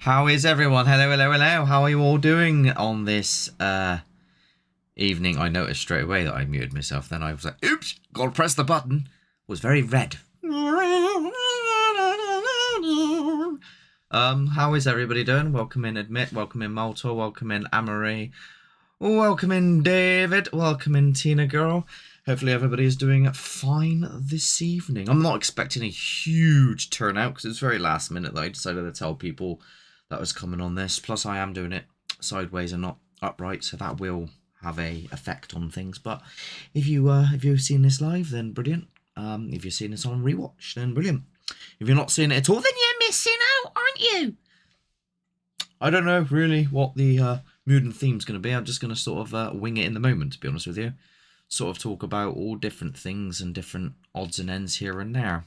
How is everyone? Hello, hello, hello. How are you all doing on this evening? I noticed straight away that I muted myself. Then I was like, oops, gotta press the button. It was very red. How is everybody doing? Welcome in Admit, welcome in Malta, welcome in Amory, welcome in David, welcome in Tina Girl. Hopefully everybody is doing fine this evening. I'm not expecting a huge turnout because it's very last minute that I decided to tell people that was coming on this. Plus I am doing it sideways and not upright, so that will have a effect on things. But if you've seen this live, then brilliant. If you're seeing this on rewatch, then brilliant. If you're not seeing it at all, then you're missing out, aren't you? I don't know really what the mood and theme's going to be. I'm just going to sort of wing it in the moment, to be honest with you. Sort of talk about all different things and different odds and ends here and there.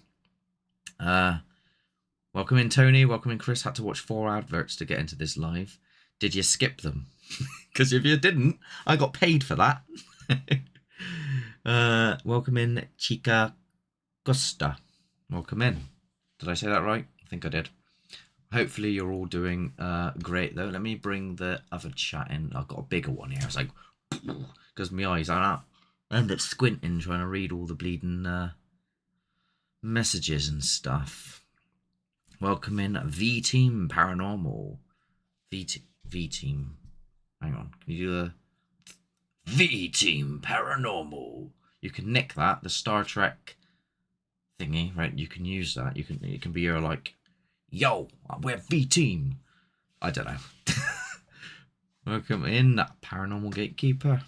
Welcome in Tony, welcome in Chris. Had to watch 4 adverts to get into this live. Did you skip them? Because if you didn't, I got paid for that. Welcome in Chica Costa. Welcome in. Did I say that right? I think I did. Hopefully you're all doing great though. Let me bring the other chat in. I've got a bigger one here. It's like, because my eyes are out. I end up squinting trying to read all the bleeding messages and stuff. Welcome in V-Team Paranormal. V-Team. Hang on. Can you do the V-Team Paranormal? You can nick that, the Star Trek thingy, right? You can use that. It can be your like, yo, we're V-Team. I don't know. Welcome in, Paranormal Gatekeeper.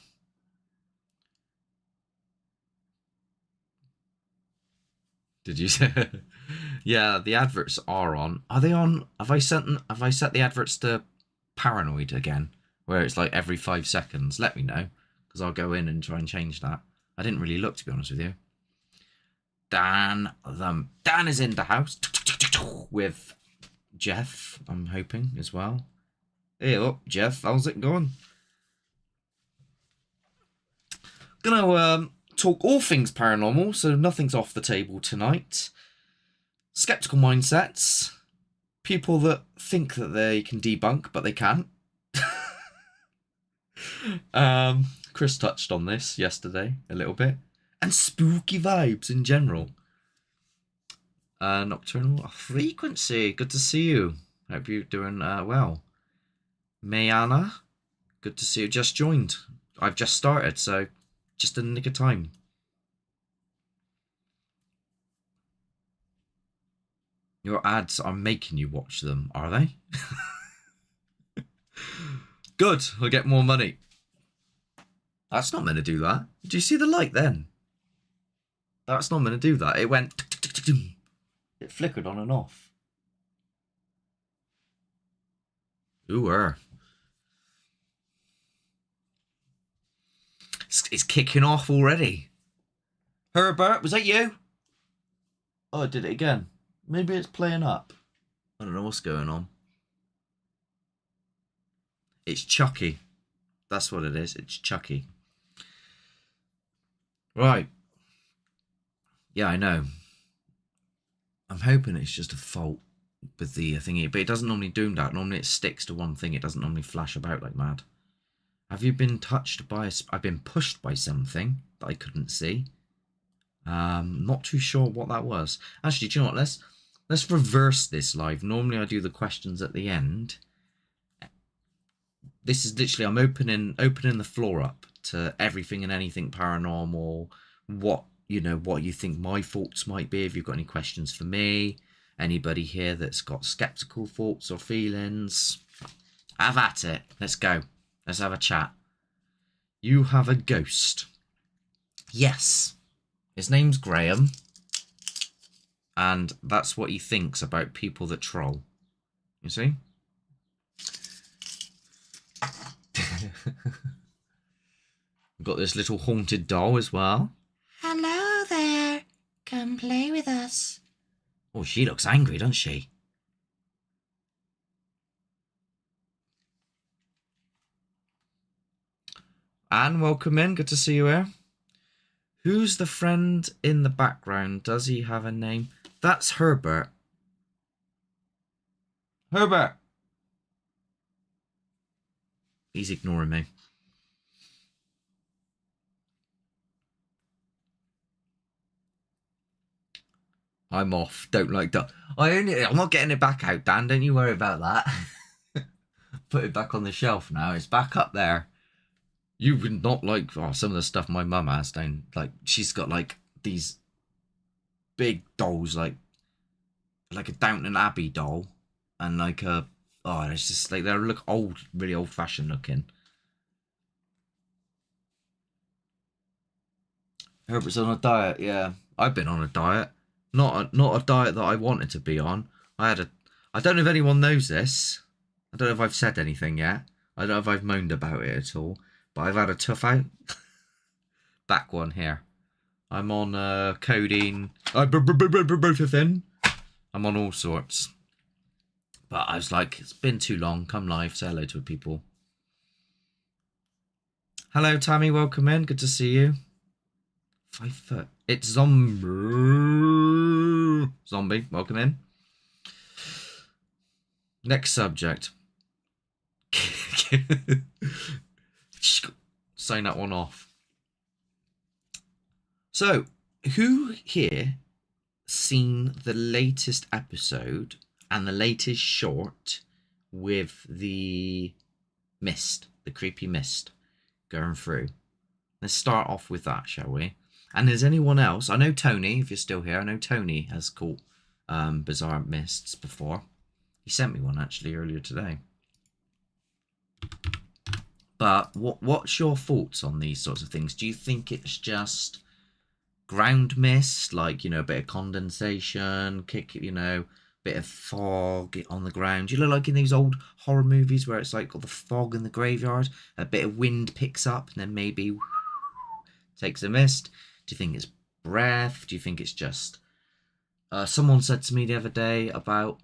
Did you say? Yeah, the adverts are on. Are they on? Have I set the adverts to paranoid again, where it's like every 5 seconds? Let me know, because I'll go in and try and change that. I didn't really look, to be honest with you. Dan is in the house with Jeff, I'm hoping, as well. Hey up, Jeff, how's it going? Gonna talk all things paranormal, so nothing's off the table tonight. Skeptical mindsets, people that think that they can debunk but they can't. Chris touched on this yesterday a little bit, and spooky vibes in general. Nocturnal frequency, good to see you. Hope you're doing well. Mayana, good to see you. Just joined. I've just started, so just in the nick of time. Your ads are making you watch them, are they? Good, I'll get more money. That's not meant to do that. Did you see the light then? That's not meant to do that. It went... It flickered on and off. Ooh, It's kicking off already. Herbert, was that you? Oh, I did it again. Maybe it's playing up. I don't know what's going on. It's Chucky. That's what it is. It's Chucky. Right. Yeah, I know. I'm hoping it's just a fault with the thingy, but it doesn't normally do that. Normally it sticks to one thing. It doesn't normally flash about like mad. Have you been touched by... I've been pushed by something that I couldn't see. Not too sure what that was. Actually, do you know what? Let's reverse this live. Normally I do the questions at the end. This is literally, I'm opening the floor up to everything and anything paranormal. What you think my thoughts might be. If you've got any questions for me, anybody here that's got skeptical thoughts or feelings, have at it. Let's go. Let's have a chat. You have a ghost. Yes. His name's Graham. And that's what he thinks about people that troll. You see? We've got this little haunted doll as well. Hello there. Come play with us. Oh, she looks angry, doesn't she? Anne, welcome in. Good to see you here. Who's the friend in the background? Does he have a name? That's Herbert. Herbert. He's ignoring me. I'm off. Don't like that. I'm not getting it back out, Dan. Don't you worry about that. Put it back on the shelf now. It's back up there. You would not like some of the stuff my mum has down. Like, she's got like these big dolls, like a Downton Abbey doll, and like a it's just like they look old, really old fashioned looking. Herbert's on a diet. Yeah, I've been on a diet. Not a diet that I wanted to be on. I don't know if anyone knows this. I don't know if I've said anything yet. I don't know if I've moaned about it at all. But I've had a tough out. Back one here. I'm on codeine. Thin. I'm on all sorts. But I was like, it's been too long. Come live, say hello to people. Hello, Tammy. Welcome in. Good to see you. 5 foot. It's zombie. Zombie. Welcome in. Next subject. Sign that one off. So, who here seen the latest episode and the latest short with the mist, the creepy mist going through? Let's start off with that, shall we? And is anyone else? I know Tony, if you're still here, I know Tony has caught bizarre mists before. He sent me one actually earlier today. But what's your thoughts on these sorts of things? Do you think it's just ground mist, like, a bit of condensation, bit of fog on the ground? You look like in these old horror movies where it's like got the fog in the graveyard, a bit of wind picks up and then maybe takes a mist. Do you think it's breath? Do you think it's just someone said to me the other day about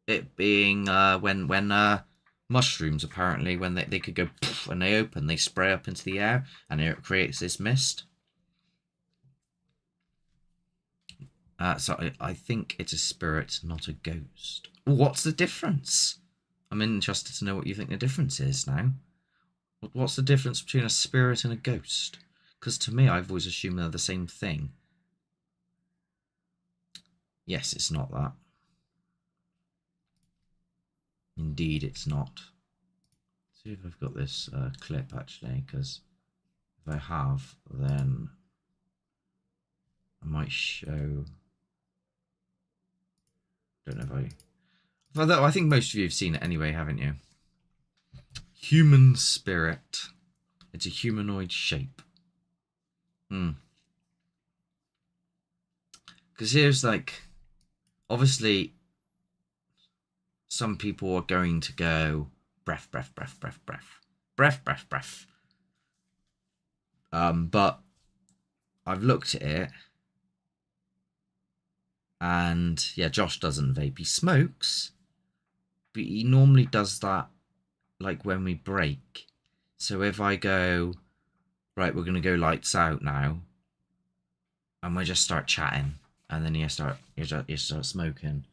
it being when mushrooms, apparently, when they could go poof, and they open, they spray up into the air and it creates this mist. So I think it's a spirit, not a ghost. What's the difference? I'm interested to know what you think the difference is now. What's the difference between a spirit and a ghost? Because to me, I've always assumed they're the same thing. Yes, it's not that. Indeed, it's not. Let's see if I've got this clip, actually, because if I have, then I might show... Don't know if I... Although I think most of you have seen it anyway, haven't you? Human spirit. It's a humanoid shape. Because here's like... Obviously, some people are going to go... Breath, breath, breath, breath, breath. Breath, breath, breath. But I've looked at it. And, yeah, Josh doesn't vape. He smokes. But he normally does that, like, when we break. So if I go, right, we're going to go lights out now. And we just start chatting. And then you start smoking.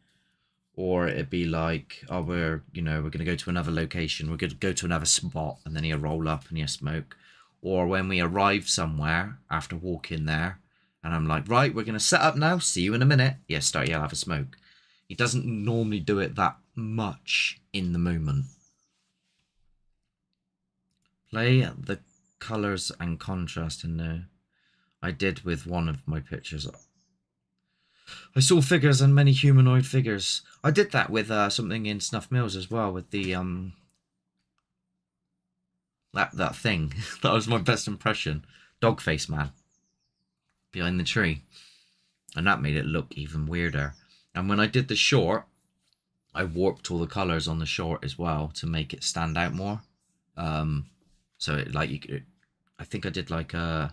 Or it'd be like, oh, we're going to go to another location. We're going to go to another spot. And then you roll up and you smoke. Or when we arrive somewhere after walking there. And I'm like, right, we're going to set up now. See you in a minute. Yeah, start, yeah, have a smoke. He doesn't normally do it that much in the moment. Play the colours and contrast in there. I did with one of my pictures. I saw figures and many humanoid figures. I did that with something in Snuff Mills as well, with the that thing. That was my best impression. Dogface man behind the tree. And that made it look even weirder. And when I did the short, I warped all the colours on the short as well to make it stand out more. So it, like, you could, I think I did like an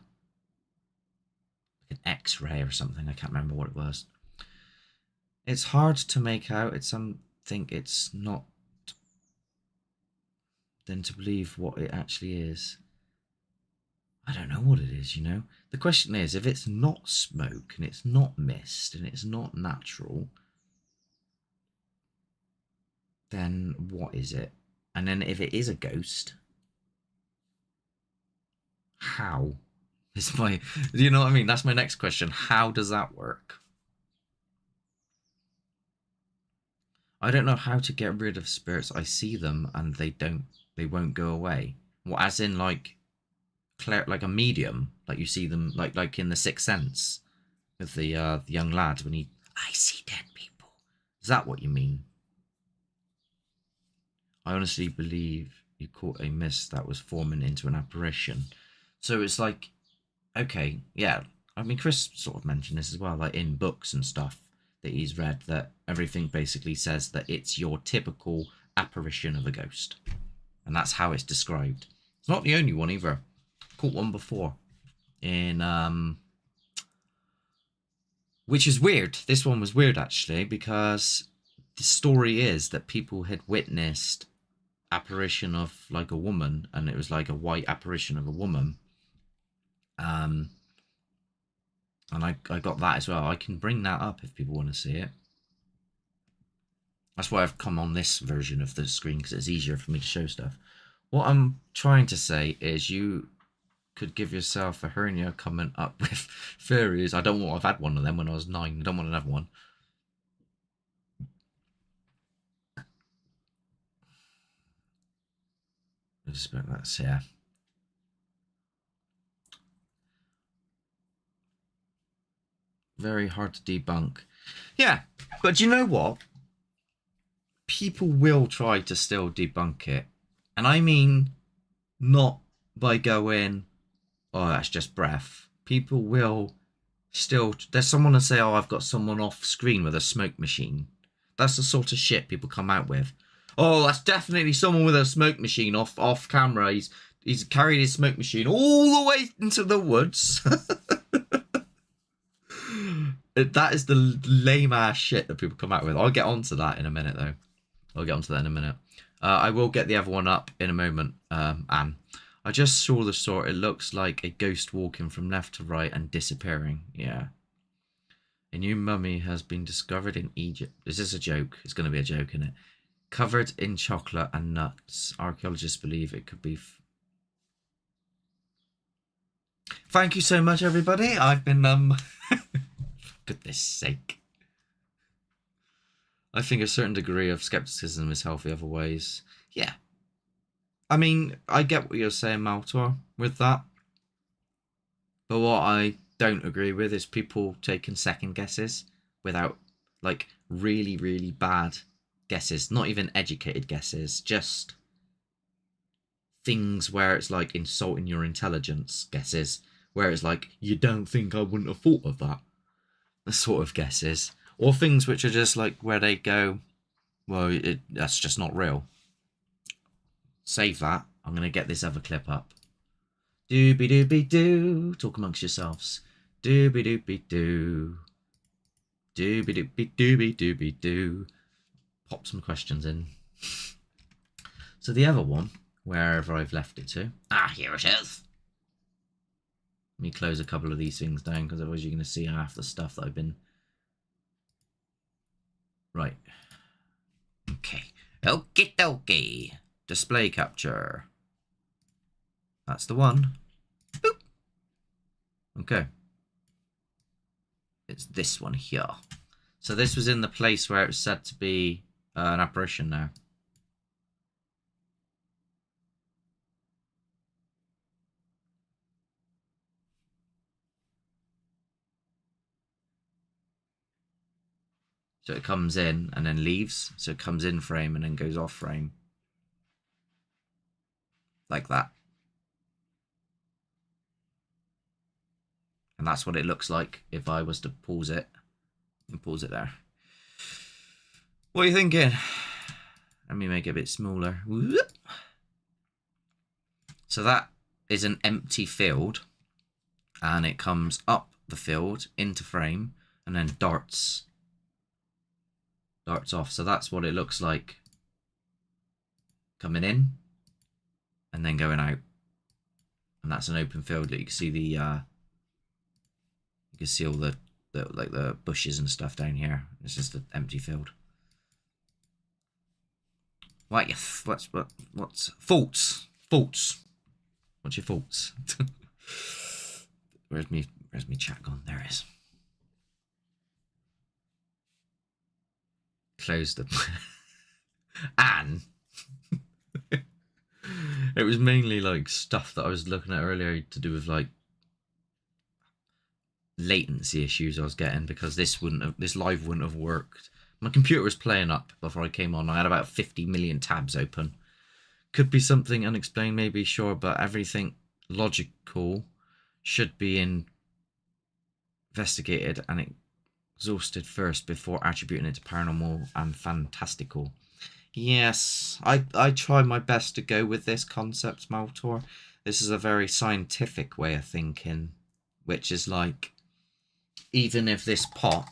X-ray or something. I can't remember what it was. It's hard to make out. It's something it's not than to believe what it actually is. I don't know what it is, The question is, if it's not smoke and it's not mist and it's not natural, then what is it? And then if it is a ghost, how? Is my, you know what I mean? That's my next question. How does that work? I don't know how to get rid of spirits. I see them and they won't go away. Well, as in like like a medium, like you see them like in the Sixth Sense with the young lad when I see dead people. Is that what you mean? I honestly believe you caught a mist that was forming into an apparition. So it's like, okay, yeah. I mean, Chris sort of mentioned this as well, like in books and stuff that he's read, that everything basically says that it's your typical apparition of a ghost. And that's how it's described. It's not the only one either. Caught one before in which is weird. This one was weird actually, because the story is that people had witnessed apparition of like a woman, and it was like a white apparition of a woman. And I got that as well. I can bring that up if people want to see it. That's why I've come on this version of the screen, because it's easier for me to show stuff. What I'm trying to say is you could give yourself a hernia coming up with fairies. I don't want. I've had one of them when I was 9. I don't want another one. That's yeah. Very hard to debunk. Yeah, but do you know what? People will try to still debunk it, and I mean not by going, "Oh, that's just breath." People will still. There's someone to say, "Oh, I've got someone off screen with a smoke machine." That's the sort of shit people come out with. Oh, that's definitely someone with a smoke machine off camera. He's carried his smoke machine all the way into the woods. That is the lame ass shit that people come out with. I'll get onto that in a minute though. I will get the other one up in a moment, Anne. I just saw the sort. It looks like a ghost walking from left to right and disappearing. Yeah. A new mummy has been discovered in Egypt. Is this a joke? It's going to be a joke, isn't it? Covered in chocolate and nuts. Archaeologists believe it could be... Thank you so much, everybody. I've been, for goodness sake. I think a certain degree of skepticism is healthy other ways. Yeah. I mean, I get what you're saying, Maltor, with that. But what I don't agree with is people taking second guesses without, like, really, really bad guesses. Not even educated guesses. Just things where it's like insulting your intelligence guesses. Where it's like, you don't think I wouldn't have thought of that. The sort of guesses. Or things which are just like where they go, well, that's just not real. Save that. I'm going to get this other clip up. Doobie doobie doo. Talk amongst yourselves. Doobie doobie doo. Doobie doobie doobie doobie doo. Pop some questions in. So the other one, wherever I've left it to. Ah, here it is. Let me close a couple of these things down, because otherwise you're going to see half the stuff that I've been... Right. Okay. Okie dokie. Display capture. That's the one. Boop. Okay. It's this one here. So this was in the place where it was said to be an apparition now. So it comes in and then leaves. So it comes in frame and then goes off frame. Like that. And that's what it looks like if I was to pause it. And pause it there. What are you thinking? Let me make it a bit smaller. Whoop. So that is an empty field. And it comes up the field into frame and then darts off. So that's what it looks like coming in and then going out. And that's an open field that you can see you can see all the like the bushes and stuff down here. It's just an empty field. What's faults? Faults. What's your faults? Where's me chat gone? There it is. Closed the Anne. It was mainly like stuff that I was looking at earlier to do with like latency issues I was getting, because this live wouldn't have worked. My computer was playing up before I came on. I had about 50 million tabs open. Could be something unexplained, maybe, sure, but everything logical should be investigated and exhausted first before attributing it to paranormal and fantastical. Yes, I try my best to go with this concept, Maltor. This is a very scientific way of thinking, which is like, even if this pot,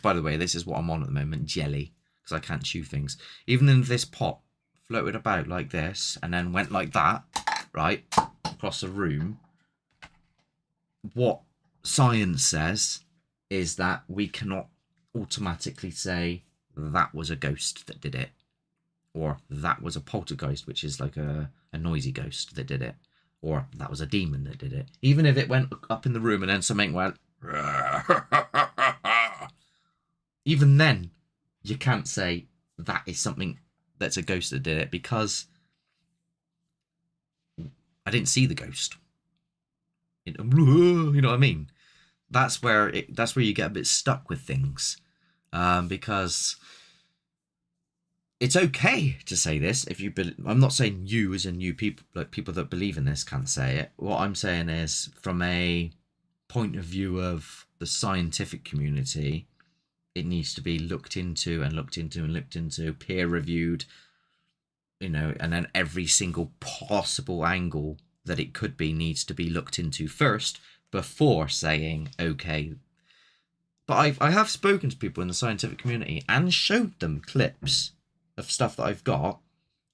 by the way, this is what I'm on at the moment, jelly, because I can't chew things. Even if this pot floated about like this and then went like that, right, across the room, what science says is that we cannot automatically say that was a ghost that did it, or that was a poltergeist, which is like a noisy ghost that did it, or that was a demon that did it. Even if it went up in the room and then something went even then you can't say that is something that's a ghost that did it, because I didn't see the ghost. You know what I mean? That's where you get a bit stuck with things, because it's okay to say this if you I'm not saying you as in you people, like people that believe in this can't say it. What I'm saying is, from a point of view of the scientific community, it needs to be looked into, peer reviewed, and then every single possible angle that it could be needs to be looked into first before saying okay. But I have spoken to people in the scientific community and showed them clips of stuff that I've got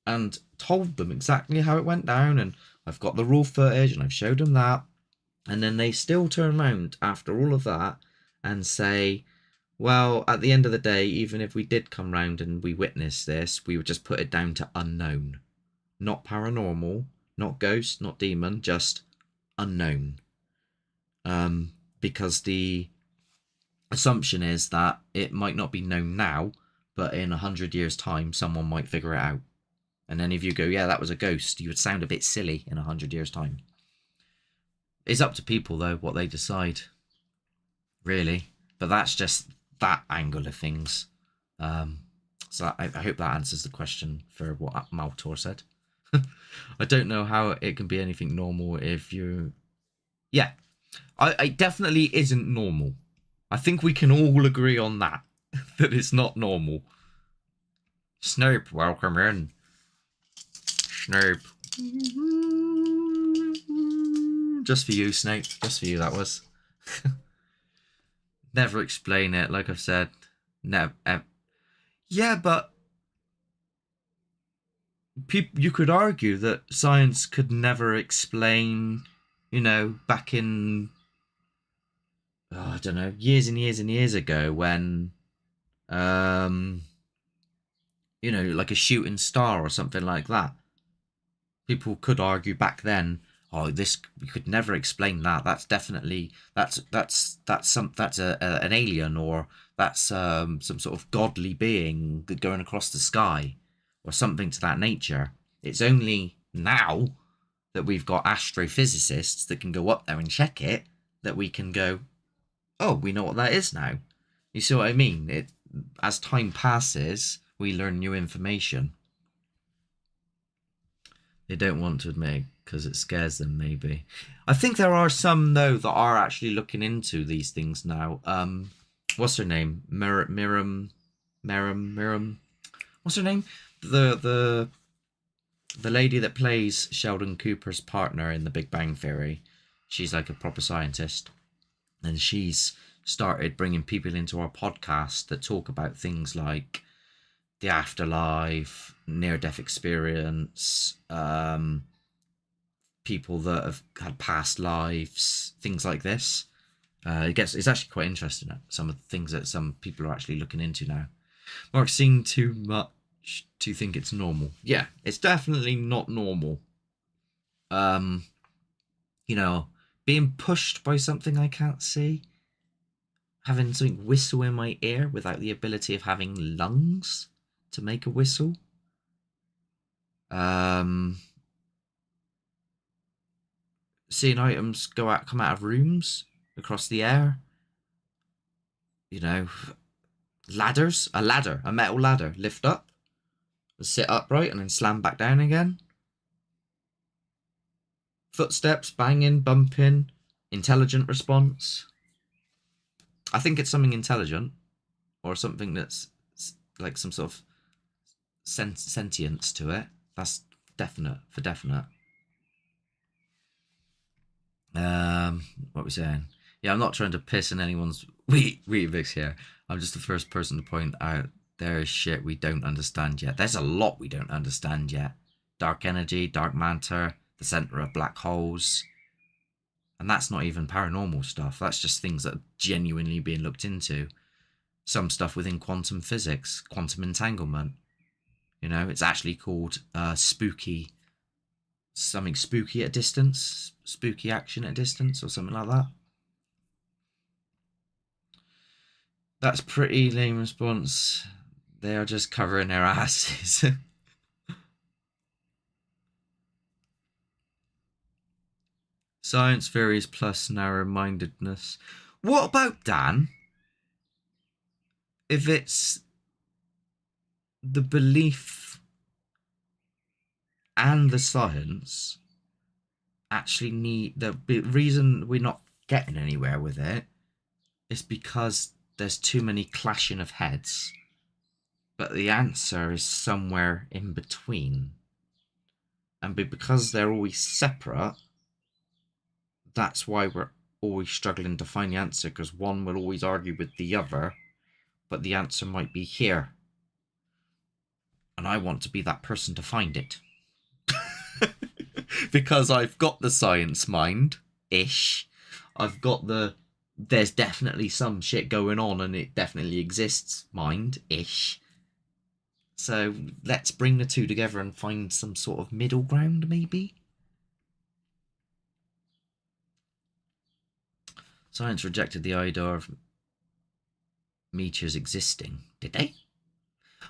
and told them exactly how it went down, and I've got the raw footage and I've showed them that, and then they still turn around after all of that and say, well, at the end of the day, even if we did come round and we witnessed this, we would just put it down to unknown. Not paranormal, not ghost, not demon, just unknown. Because the assumption is that it might not be known now, but in 100 years' time, someone might figure it out. And then if you go, yeah, that was a ghost, you would sound a bit silly in 100 years' time. It's up to people, though, what they decide, really. But that's just that angle of things. So I hope that answers the question for what Maltor said. I don't know how it can be anything normal if you... Yeah, it definitely isn't normal. I think we can all agree on that, that it's not normal. Snape, welcome in. Snape. Just for you, Snape. Just for you, that was. Never explain it, like I've said. Never. Yeah, but you could argue that science could never explain, back in, I don't know, years and years and years ago when, like a shooting star or something like that. People could argue back then, oh, we could never explain that. That's definitely that's an alien, or that's some sort of godly being going across the sky, or something to that nature. It's only now that we've got astrophysicists that can go up there and check it that we can go, oh, we know what that is now. You see what I mean? As time passes, we learn new information. They don't want to admit because it scares them, maybe. I think there are some, though, that are actually looking into these things now. What's her name? Miriam. What's her name? The lady that plays Sheldon Cooper's partner in The Big Bang Theory. She's like a proper scientist. And she's started bringing people into our podcast that talk about things like the afterlife, near-death experience, people that have had past lives, things like this. It's actually quite interesting, some of the things that some people are actually looking into now. Mark's seen too much Do you think it's normal? Yeah, it's definitely not normal. Um, you know, being pushed by something I can't see, having something whistle in my ear without the ability of having lungs to make a whistle. Um, seeing items come out of rooms across the air. You know, ladders, a metal ladder, lift up, sit upright, and then slam back down again. Footsteps, banging, bumping, intelligent response. I think it's something intelligent, or something that's like some sort of sentience to it. That's definite, for definite. What are we saying? Yeah, I'm not trying to piss in anyone's Weetabix here. I'm just the first person to point out there is shit we don't understand yet. There's a lot we don't understand yet. Dark energy, dark matter, the center of black holes. And that's not even paranormal stuff. That's just things that are genuinely being looked into. Some stuff within quantum physics, quantum entanglement. You know, it's actually called spooky, something spooky at distance, spooky action at distance, or something like that. That's pretty lame response. They are just covering their asses. Science theories plus narrow-mindedness. What about, Dan, if it's the belief and the science actually need... The reason we're not getting anywhere with it is because there's too many clashing of heads. But the answer is somewhere in between. And because they're always separate, that's why we're always struggling to find the answer, because one will always argue with the other, but the answer might be here. And I want to be that person to find it. Because I've got the science mind-ish. I've got the there's definitely some shit going on and it definitely exists mind-ish. So let's bring the two together and find some sort of middle ground, maybe? Science rejected the idea of meteors existing. Did they?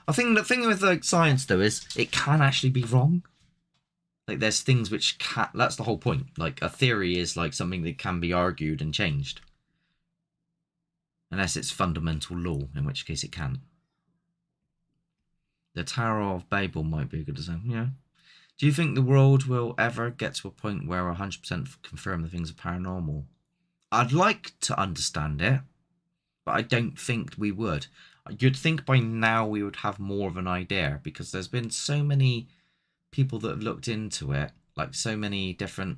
I think the thing with like science though is it can actually be wrong. Like there's things which can, that's the whole point. Like a theory is like something that can be argued and changed. Unless it's fundamental law, in which case it can't. The Tower of Babel might be a good design, yeah. Do you think the world will ever get to a point where 100% confirm the things are paranormal? I'd like to understand it, but I don't think we would. You'd think by now we would have more of an idea, because there's been so many people that have looked into it, like so many different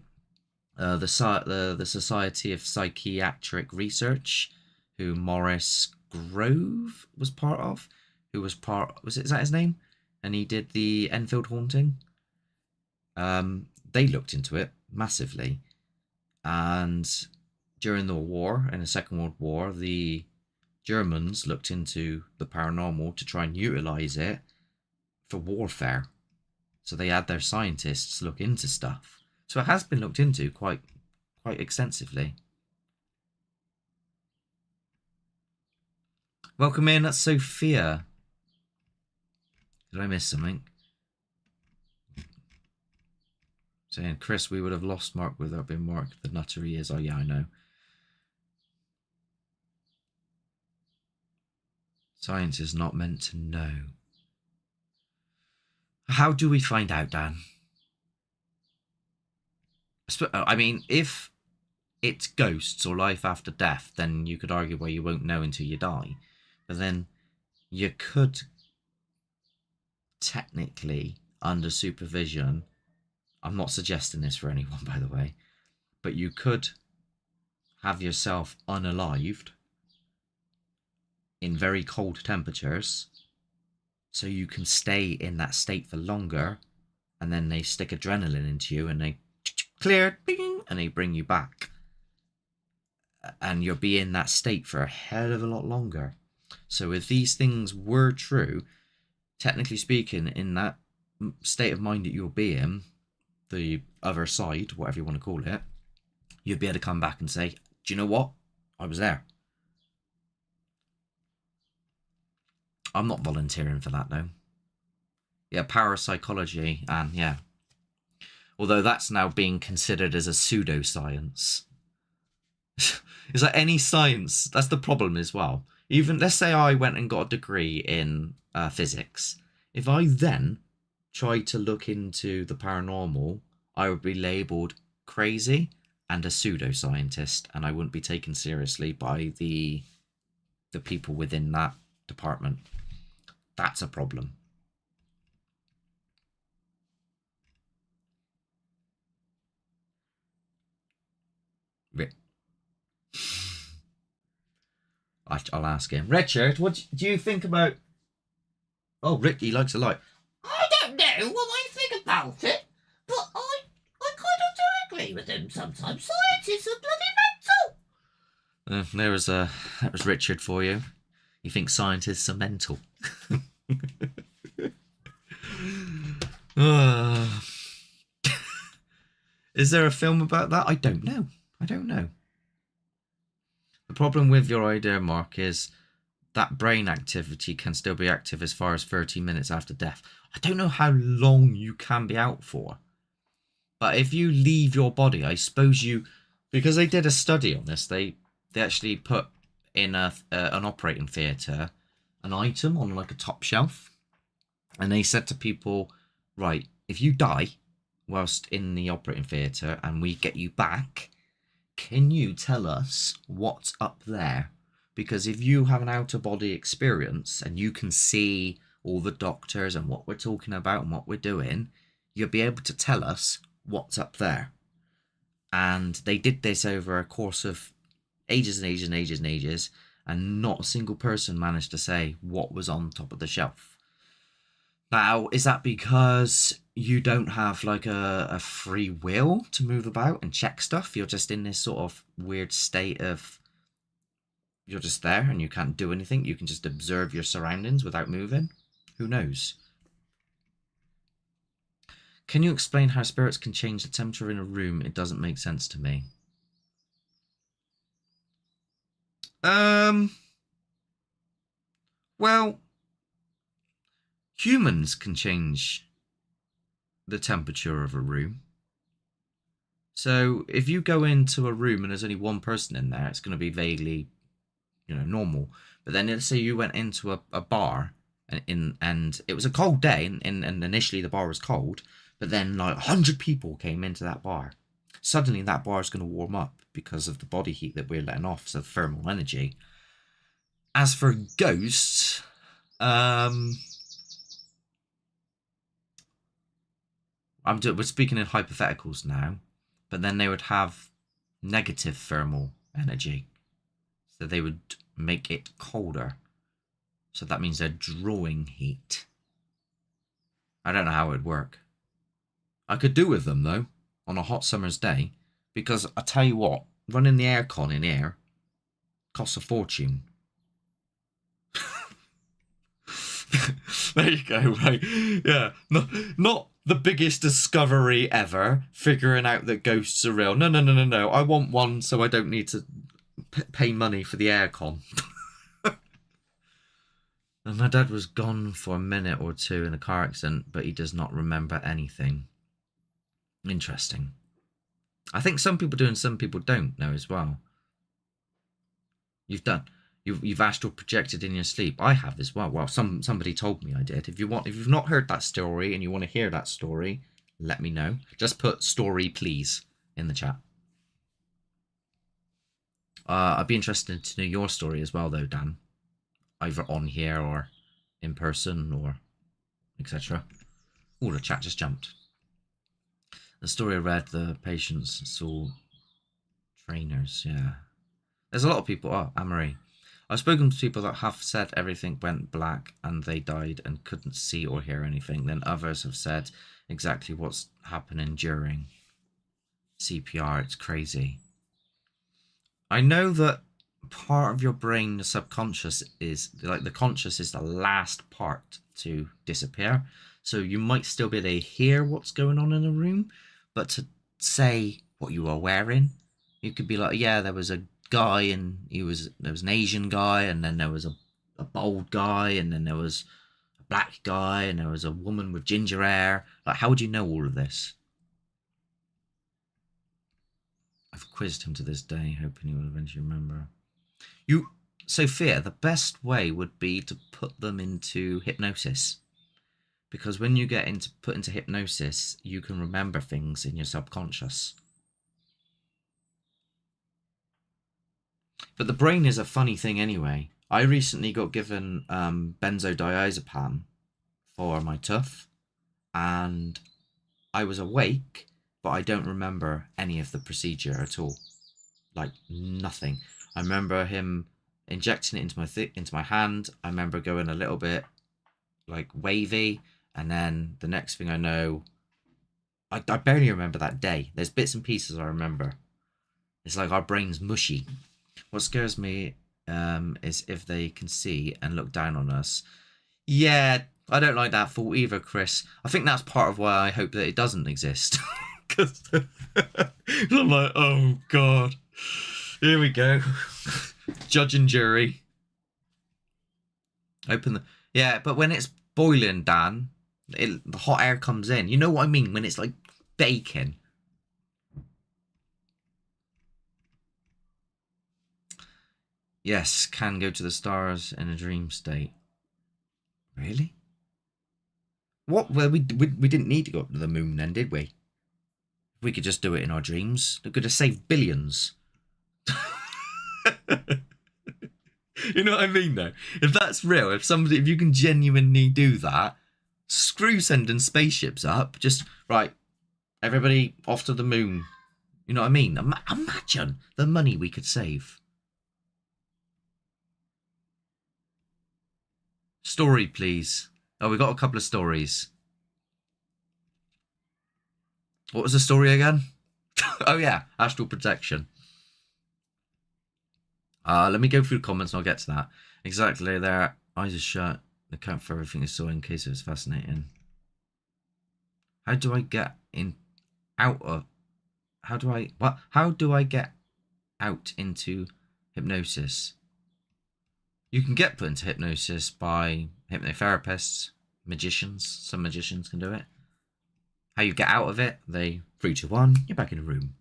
the Society of Psychiatric Research, who Maurice Grove was part of, is that his name? And he did the Enfield haunting. They looked into it massively, and during the war, in the Second World War, the Germans looked into the paranormal to try and utilize it for warfare. So they had their scientists look into stuff. So it has been looked into quite extensively. Welcome in, that's Sophia. Did I miss something? Saying, Chris, we would have lost Mark without being Mark. The nutter he is. Oh, yeah, I know. Science is not meant to know. How do we find out, Dan? I mean, if it's ghosts or life after death, then you could argue why you won't know until you die. But then you could technically, under supervision, I'm not suggesting this for anyone, by the way, but you could have yourself unalived in very cold temperatures so you can stay in that state for longer, and then they stick adrenaline into you and they clear, bing, and they bring you back. And you'll be in that state for a hell of a lot longer. So if these things were true, technically speaking, in that state of mind that you'll be in, the other side, whatever you want to call it, you'd be able to come back and say, do you know what? I was there. I'm not volunteering for that, though. Yeah, parapsychology, and yeah. Although that's now being considered as a pseudoscience. It's like any science, that's the problem as well. Even, let's say I went and got a degree in physics. If I then tried to look into the paranormal, I would be labelled crazy and a pseudoscientist, and I wouldn't be taken seriously by the people within that department. That's a problem. I'll ask him. Richard, what do you think about... Oh, Rick, he likes a light. I don't know what I think about it, but I kind of do agree with him sometimes. Scientists are bloody mental. That was Richard for you. You think scientists are mental? Is there a film about that? I don't know. The problem with your idea, Mark, is that brain activity can still be active as far as 30 minutes after death. I don't know how long you can be out for. But if you leave your body, I suppose you... Because they did a study on this, they actually put in an operating theatre an item on like a top shelf. And they said to people, right, if you die whilst in the operating theatre and we get you back, can you tell us what's up there? Because if you have an out-of-body experience and you can see all the doctors and what we're talking about and what we're doing, you'll be able to tell us what's up there. And they did this over a course of ages and ages and ages and ages, and not a single person managed to say what was on top of the shelf. Now, is that because you don't have like a free will to move about and check stuff? You're just in this sort of weird state of... You're just there and you can't do anything. You can just observe your surroundings without moving. Who knows? Can you explain how spirits can change the temperature in a room? It doesn't make sense to me. Well, humans can change the temperature of a room. So if you go into a room and there's only one person in there, it's going to be vaguely, normal. But then let's say you went into a bar and it was a cold day and initially the bar was cold, but then like 100 people came into that bar. Suddenly that bar is going to warm up because of the body heat that we're letting off, so thermal energy. As for ghosts, we're speaking in hypotheticals now, but then they would have negative thermal energy, so they would make it colder. So that means they're drawing heat. I don't know how it would work. I could do with them though on a hot summer's day, because I tell you what, running the aircon in here costs a fortune. There you go, right? Yeah, not the biggest discovery ever, figuring out that ghosts are real. No. I want one so I don't need to pay money for the aircon. And my dad was gone for a minute or two in a car accident, but he does not remember anything. Interesting. I think some people do and some people don't know as well. You've astral projected in your sleep. I have as well. Well, somebody told me I did. If you've not heard that story and you want to hear that story, let me know. Just put story please in the chat. I'd be interested to know your story as well though, Dan. Either on here or in person or etc. Oh, the chat just jumped. The story I read, the patients saw trainers, yeah. There's a lot of people, Anne-Marie. I've spoken to people that have said everything went black and they died and couldn't see or hear anything. Then others have said exactly what's happening during CPR. It's crazy. I know that part of your brain, the subconscious, is like the conscious is the last part to disappear. So you might still be able to hear what's going on in the room, but to say what you are wearing, you could be like, yeah, there was a guy and there was an Asian guy, and then there was a bald guy, and then there was a black guy, and there was a woman with ginger hair. Like, how would you know all of this? I've quizzed him to this day, hoping he will eventually remember. Sophia, the best way would be to put them into hypnosis. Because when you get put into hypnosis, you can remember things in your subconscious. But the brain is a funny thing anyway. I recently got given benzodiazepam for my tooth, and I was awake, but I don't remember any of the procedure at all. Like, nothing. I remember him injecting it into my hand. I remember going a little bit like wavy, and then the next thing I know, I barely remember that day. There's bits and pieces I remember. It's like our brain's mushy. What scares me is if they can see and look down on us. Yeah, I don't like that thought either, Chris. I think that's part of why I hope that it doesn't exist. Because I'm like, oh God, here we go. Judge and jury. Open the... Yeah, but when it's boiling, Dan, the hot air comes in. You know what I mean? When it's like baking. Yes, can go to the stars in a dream state. Really? What? Well, we didn't need to go up to the moon then, did we? We could just do it in our dreams. It could have saved billions. You know what I mean, though? If that's real, if you can genuinely do that, screw sending spaceships up. Just, right, everybody off to the moon. You know what I mean? Imagine the money we could save. Story, please. Oh, we got a couple of stories. What was the story again? Oh, yeah, astral protection. Let me go through the comments and I'll get to that. Exactly, their eyes are shut. They count for everything they saw in case it was fascinating. How do I get out into hypnosis? You can get put into hypnosis by hypnotherapists, magicians. Some magicians can do it. How you get out of it, 3, 2, 1, you're back in the room.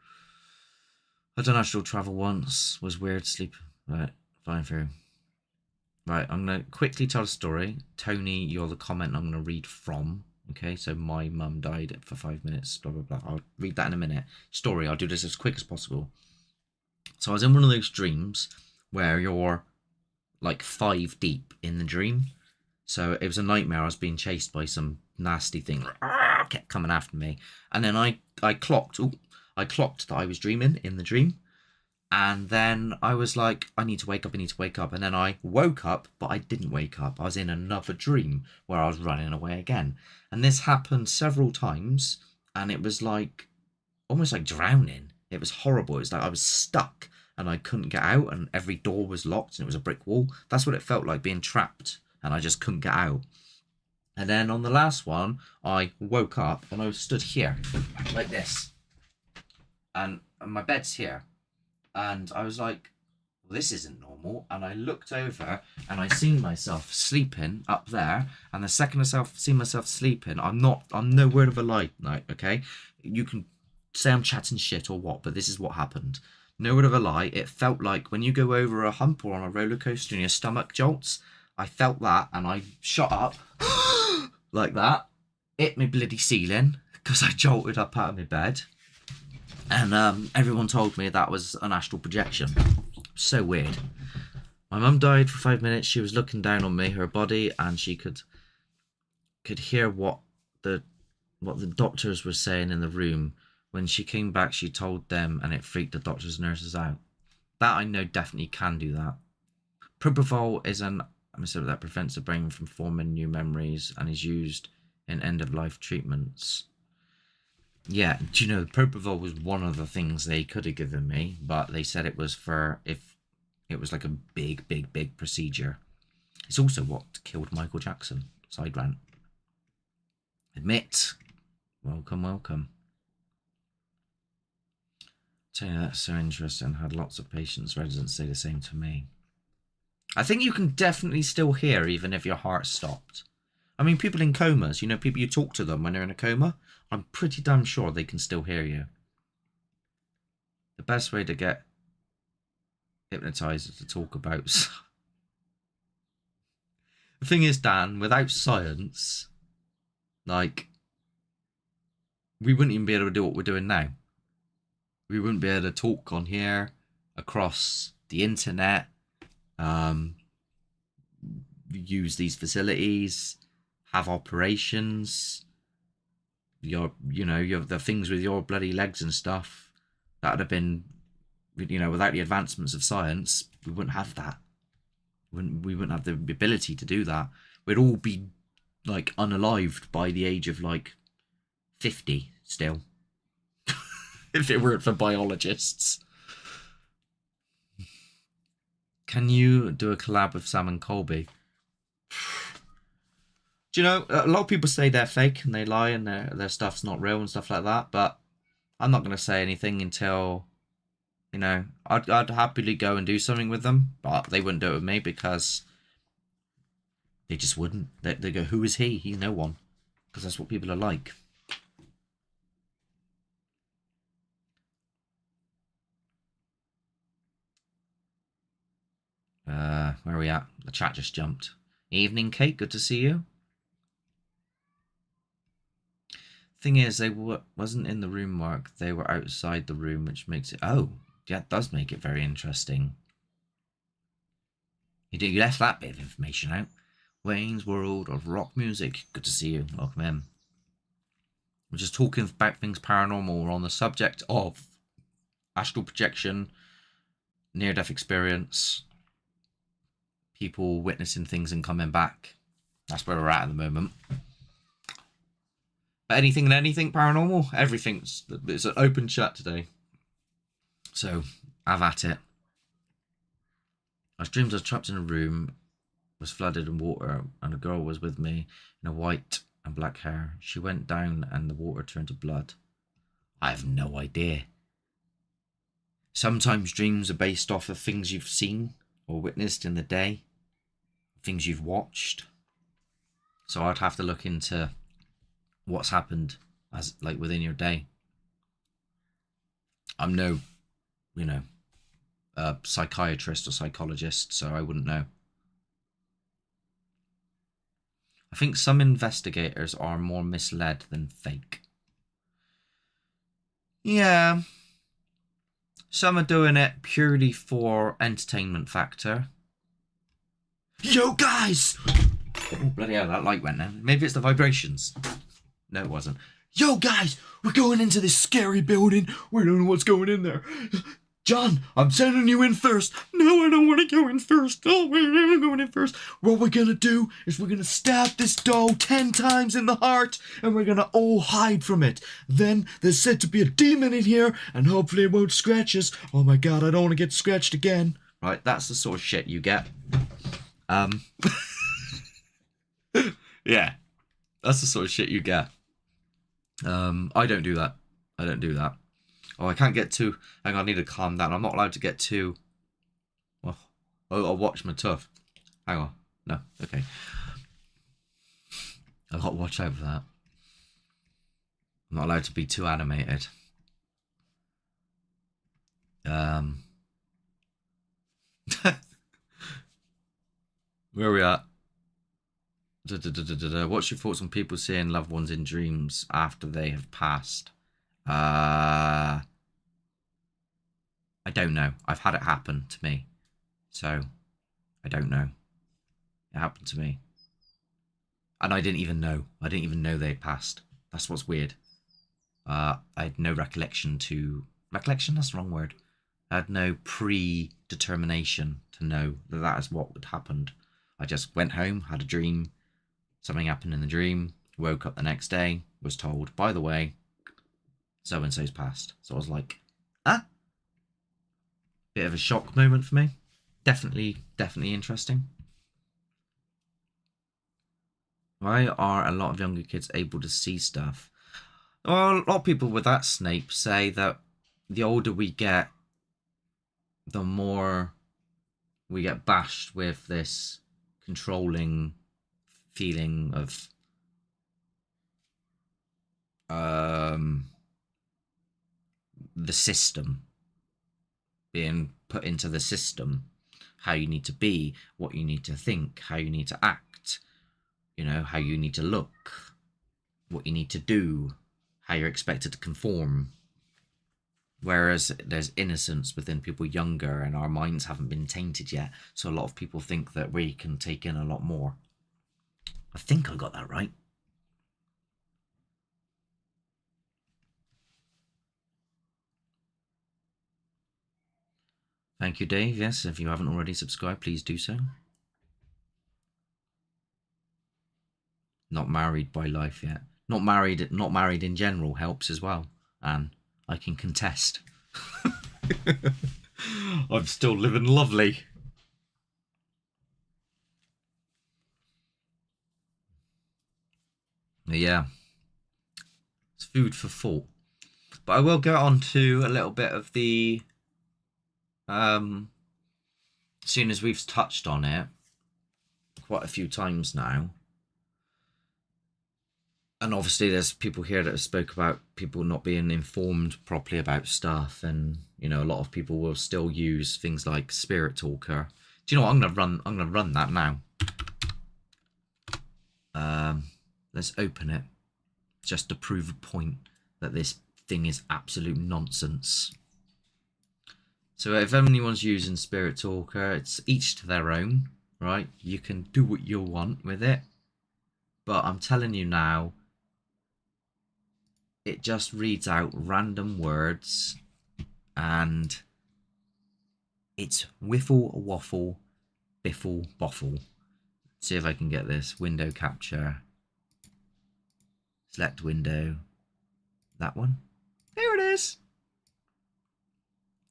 I've done astral travel once, was weird, sleep, right, flying through. Right, I'm going to quickly tell a story. Tony, you're the comment I'm going to read from. Okay, so my mum died for 5 minutes, blah, blah, blah. I'll read that in a minute. Story, I'll do this as quick as possible. So I was in one of those dreams where you're like 5 deep in the dream. So it was a nightmare. I was being chased by some nasty thing. Kept coming after me. And then I clocked that I was dreaming in the dream. And then I was like, I need to wake up. And then I woke up, but I didn't wake up. I was in another dream where I was running away again. And this happened several times. And it was like, almost like drowning. It was horrible. It was like I was stuck and I couldn't get out. And every door was locked and it was a brick wall. That's what it felt like, being trapped. And I just couldn't get out. And then on the last one, I woke up and I stood here, like this. And my bed's here. And I was like, well, this isn't normal. And I looked over and I seen myself sleeping up there. And the second I seen myself sleeping, I'm no word of a lie, like, okay? You can say I'm chatting shit or what, but this is what happened. No word of a lie. It felt like when you go over a hump or on a roller coaster and your stomach jolts, I felt that and I shot up like that, hit my bloody ceiling because I jolted up out of my bed. And everyone told me that was an astral projection. So weird. My mum died for 5 minutes. She was looking down on me, her body, and she could hear what the doctors were saying in the room. When she came back, she told them, and it freaked the doctors and nurses out. That I know definitely can do that. Propofol is an anesthetic that prevents the brain from forming new memories and is used in end-of-life treatments. Yeah, do you know, propofol was one of the things they could have given me, but they said it was for if It was like a big, big, big procedure. It's also what killed Michael Jackson. Side rant. Admit. Welcome, welcome. Tell you, that's so interesting. Had lots of patients, residents say the same to me. I think you can definitely still hear even if your heart stopped. I mean, people in comas, you know, people you talk to them when they're in a coma, I'm pretty damn sure they can still hear you. The best way to get hypnotized is to talk about... The thing is, Dan, without science, like, we wouldn't even be able to do what we're doing now. We wouldn't be able to talk on here, across the internet, use these facilities, have operations, the things with your bloody legs and stuff. That would have been, without the advancements of science, we wouldn't have that. We wouldn't have the ability to do that. We'd all be, like, unalived by the age of, like, 50 still. If it weren't for biologists. Can you do a collab with Sam and Colby? Do you know, a lot of people say they're fake and they lie and their stuff's not real and stuff like that, but I'm not going to say anything until, I'd happily go and do something with them, but they wouldn't do it with me because they just wouldn't. They go, who is he? He's no one. Because that's what people are like. Where are we at? The chat just jumped. Evening, Kate. Good to see you. Thing is, they wasn't in the room, Mark. They were outside the room, which makes it... Oh, yeah, it does make it very interesting. You left that bit of information out. Wayne's World of Rock Music. Good to see you. Welcome in. We're just talking about things paranormal. We're on the subject of astral projection, near-death experience, people witnessing things and coming back. That's where we're at the moment. But anything and anything paranormal, everything's... It's an open chat today. So, have at it. I dreamed I was trapped in a room, was flooded in water, and a girl was with me in a white and black hair. She went down and the water turned to blood. I have no idea. Sometimes dreams are based off of things you've seen or witnessed in the day, things you've watched. So I'd have to look into what's happened as like within your day. I'm no, psychiatrist or psychologist, so I wouldn't know. I think some investigators are more misled than fake. Yeah. Some are doing it purely for entertainment factor. Yo, guys! Oh, bloody hell, that light went then. Maybe it's the vibrations. No, it wasn't. Yo, guys! We're going into this scary building. We don't know what's going in there. John, I'm sending you in first. No, I don't want to go in first. Oh, I'm going in first. What we're going to do is we're going to stab this doll 10 times in the heart, and we're going to all hide from it. Then there's said to be a demon in here, and hopefully it won't scratch us. Oh my god, I don't want to get scratched again. Right, that's the sort of shit you get. Yeah, that's the sort of shit you get. I don't do that. I don't do that. Oh, I can't get too... Hang on, I need to calm down. I'm not allowed to get too... Well, I'll watch my tough. Hang on. No, okay. I've got to watch out for that. I'm not allowed to be too animated. Where are we at? What's your thoughts on people seeing loved ones in dreams after they have passed? I don't know. I've had it happen to me. So, I don't know. It happened to me. And I didn't even know. I didn't even know they'd passed. That's what's weird. I had no recollection to... Recollection? That's the wrong word. I had no predetermination to know that that is what had happened. I just went home, had a dream. Something happened in the dream. Woke up the next day. Was told, by the way, so-and-so's passed. So I was like, huh? Bit of a shock moment for me. definitely interesting. Why are a lot of younger kids able to see stuff? Well, a lot of people with that Snape say that the older we get, the more we get bashed with this controlling feeling of the system, being put into the system, how you need to be, what you need to think, how you need to act, you know, how you need to look, what you need to do, how you're expected to conform. Whereas there's innocence within people younger and our minds haven't been tainted yet, so a lot of people think that we can take in a lot more. I think I got that right. Thank you, Dave. Yes, if you haven't already subscribed, please do so. Not married by life yet. Not married in general helps as well. And I can contest. I'm still living lovely. Yeah. It's food for thought. But I will get on to a little bit of the as soon as we've touched on it quite a few times now. And obviously there's people here that have spoke about people not being informed properly about stuff, and you know, a lot of people will still use things like Spirit Talker. Do you know what? I'm gonna run that now. Let's open it just to prove a point that this thing is absolute nonsense. So if anyone's using Spirit Talker, it's each to their own, right? You can do what you want with it, but I'm telling you now, it just reads out random words, and it's whiffle waffle biffle boffle. Let's see if I can get this. Window capture, select window, that one, there it is.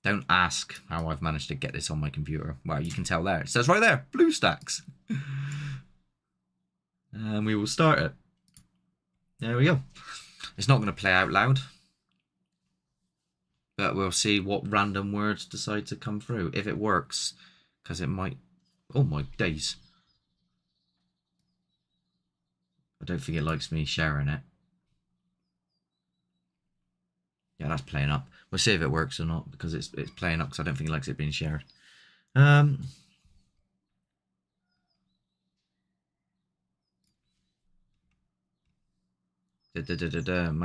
Don't ask how I've managed to get this on my computer. Well, you can tell there, it says right there, BlueStacks. And we will start it. There we go. It's not going to play out loud, but we'll see what random words decide to come through, if it works, because it might. Oh my days. I don't think it likes me sharing it. Yeah, that's playing up. We'll see if it works or not, because it's playing up, because I don't think it likes it being shared. My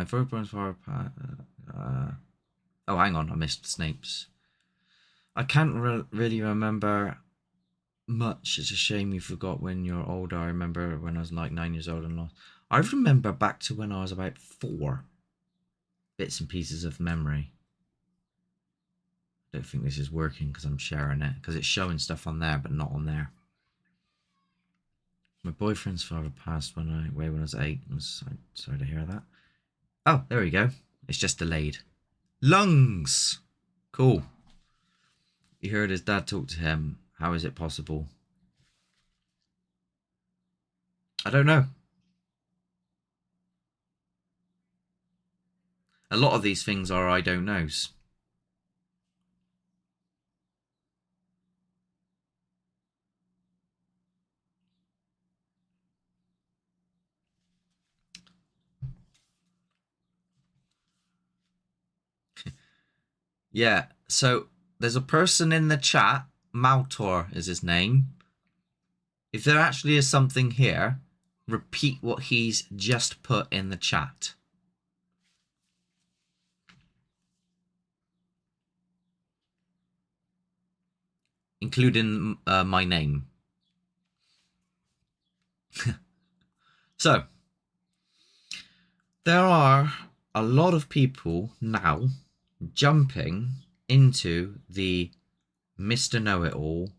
third points for oh, hang on, I missed Snape's. I can't really remember much. It's a shame you forgot when you're older. I remember when I was like 9 years old and lost. I remember back to when I was about 4. Bits and pieces of memory. I don't think this is working because I'm sharing it, because it's showing stuff on there but not on there. My boyfriend's father passed when I was 8. I'm sorry to hear that. Oh, there we go. It's just delayed. Lungs! Cool. You heard his dad talk to him. How is it possible? I don't know. A lot of these things are I don't knows. Yeah, so there's a person in the chat, Maltor is his name. If there actually is something here, repeat what he's just put in the chat. Including my name. So, there are a lot of people now jumping into the Mr. Know-It-All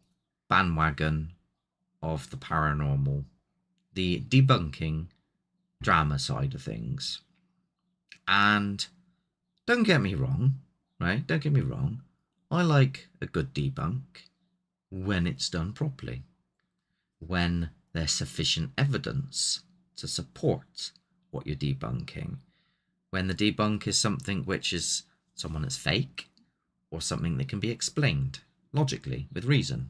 bandwagon of the paranormal, the debunking drama side of things. And don't get me wrong, right? Don't get me wrong. I like a good debunk. when it's done properly, when there's sufficient evidence to support what you're debunking, when the debunk is something which is someone that's fake or something that can be explained logically with reason.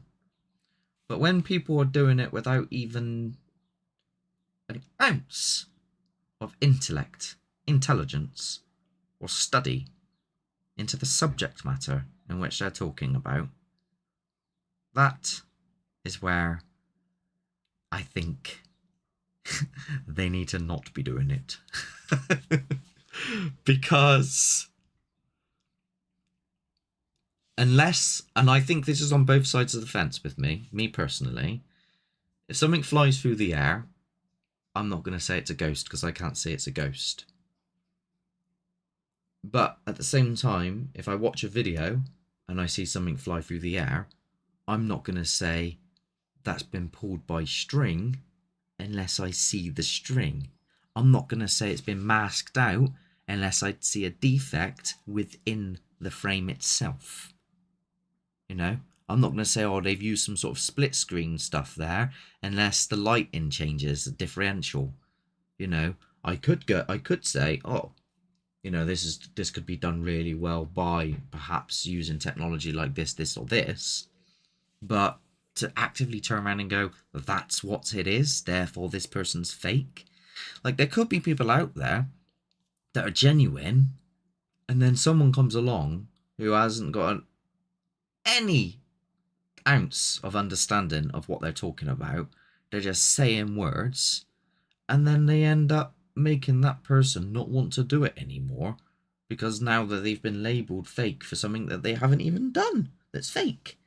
But when people are doing it without even an ounce of intellect, intelligence, or study into the subject matter in which they're talking about, that is where I think they need to not be doing it. Because unless, and I think this is on both sides of the fence with me personally, if something flies through the air, I'm not going to say it's a ghost because I can't say it's a ghost. But at the same time, if I watch a video and I see something fly through the air, I'm not going to say that's been pulled by string unless I see the string. I'm not going to say it's been masked out unless I see a defect within the frame itself. You know, I'm not going to say, oh, they've used some sort of split screen stuff there unless the lighting changes, the differential. You know, I could say, oh, you know, this could be done really well by perhaps using technology like this or this. But to actively turn around and go, that's what it is, therefore this person's fake. Like, there could be people out there that are genuine, and then someone comes along who hasn't got any ounce of understanding of what they're talking about. They're just saying words, and then they end up making that person not want to do it anymore because now that they've been labelled fake for something that they haven't even done that's fake.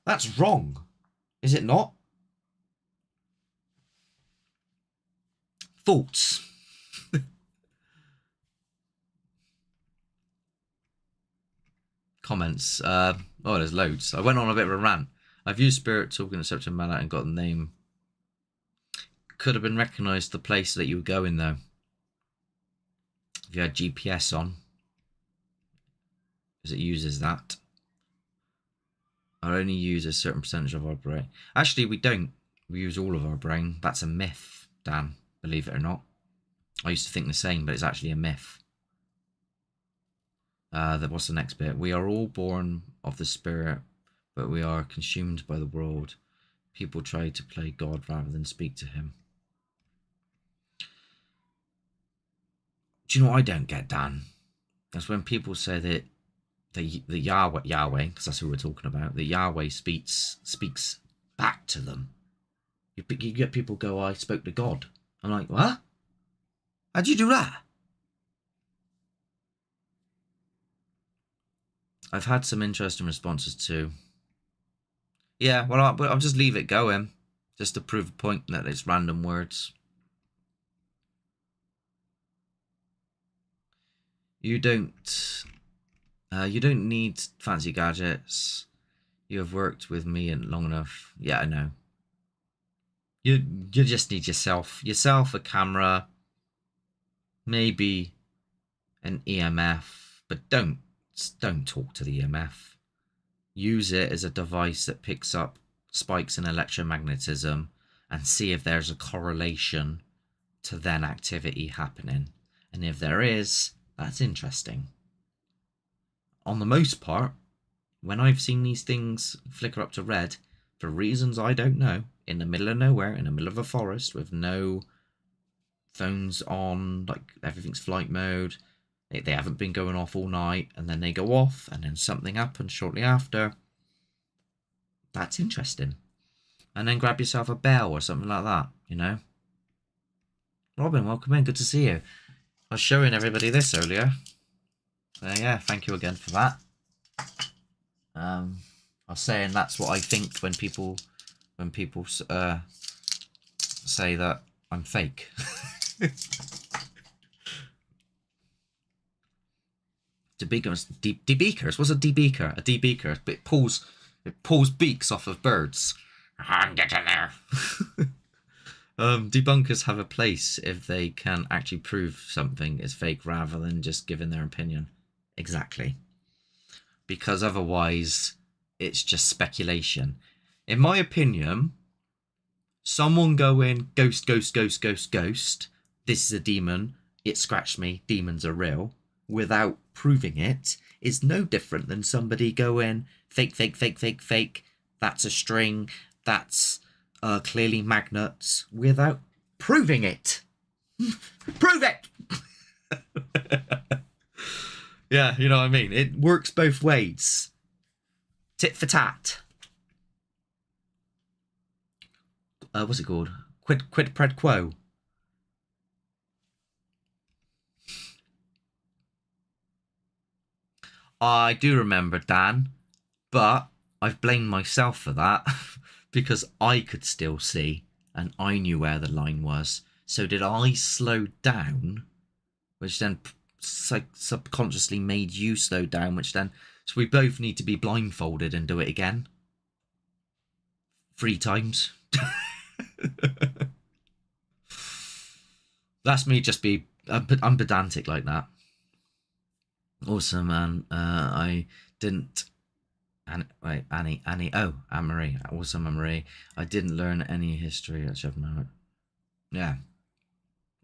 That's wrong, is it not? Thoughts? Comments. Oh, there's loads. I went on a bit of a rant. I've used spirit talking in such a manner and got the name. Could have been recognised the place that you were going though. If you had GPS on, because it uses that. I only use a certain percentage of our brain. Actually, we don't. We use all of our brain. That's a myth, Dan. Believe it or not. I used to think the same, but it's actually a myth. What's the next bit? We are all born of the spirit, but we are consumed by the world. People try to play God rather than speak to him. Do you know what I don't get, Dan? That's when people say that the Yahweh, because that's who we're talking about, the Yahweh speaks back to them. You get people go, I spoke to God. I'm like, what? How'd you do that? I've had some interesting responses too. Yeah, well, I'll just leave it going, just to prove a point that it's random words. You don't need fancy gadgets. You have worked with me long enough. Yeah, I know. You just need yourself, a camera, maybe an EMF, but don't talk to the EMF. Use it as a device that picks up spikes in electromagnetism and see if there's a correlation to then activity happening. And if there is, that's interesting. On the most part, when I've seen these things flicker up to red, for reasons I don't know, in the middle of nowhere, in the middle of a forest with no phones on, like everything's flight mode, they haven't been going off all night, and then they go off, and then something happens shortly after. That's interesting. And then grab yourself a bell or something like that, you know? Robin, welcome in. Good to see you. I was showing everybody this earlier. Yeah, thank you again for that. I was saying that's what I think when people say that I'm fake. Debeakers. What's a debeaker? A debeaker. It pulls beaks off of birds. Get in there. Debunkers have a place if they can actually prove something is fake rather than just giving their opinion. Exactly. Because otherwise, it's just speculation. In my opinion, someone going ghost, ghost, ghost, ghost, ghost, this is a demon, it scratched me, demons are real, without proving it, is no different than somebody going fake, fake, fake, fake, fake, that's a string, that's clearly magnets, without proving it. Prove it! Yeah, you know what I mean? It works both ways. Tit for tat. What's it called? Quid pred quo. I do remember, Dan, but I've blamed myself for that because I could still see and I knew where the line was. So did I slow down, which then subconsciously made you slow down, which then... So we both need to be blindfolded and do it again. 3 times. That's me just be... I'm pedantic like that. Awesome, man. I didn't... Wait, Annie. Oh, Anne-Marie. Awesome, Anne-Marie. I didn't learn any history at Chevron. Yeah.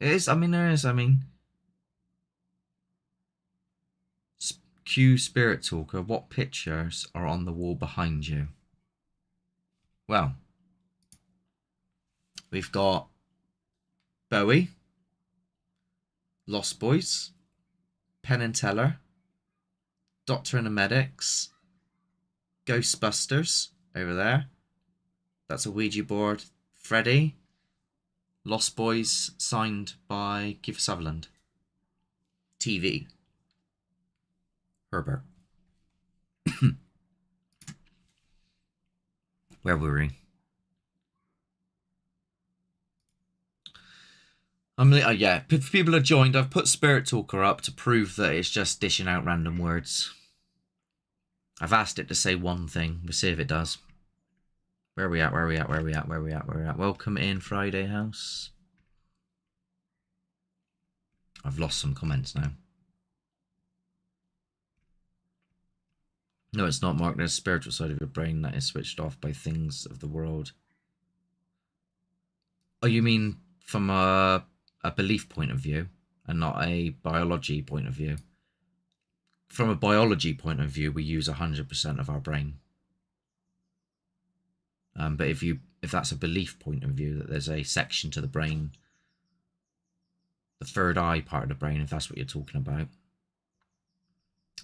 It is, I mean, there is, I mean... Q Spirit Talker, what pictures are on the wall behind you? Well, we've got Bowie, Lost Boys, Penn and Teller, Doctor and the Medics, Ghostbusters over there. That's a Ouija board. Freddy, Lost Boys, signed by Kiefer Sutherland. TV. Herbert. Where were we? Yeah, if people are joined, I've put Spirit Talker up to prove that it's just dishing out random words. I've asked it to say one thing. We'll see if it does. Where are we at? Where are we at? Where are we at? Where are we at? Where are we at? Welcome in, Friday House. I've lost some comments now. No, it's not, Mark. There's a spiritual side of your brain that is switched off by things of the world. Oh, you mean from a belief point of view and not a biology point of view? From a biology point of view, we use 100% of our brain. But if that's a belief point of view, that there's a section to the brain, the third eye part of the brain, if that's what you're talking about,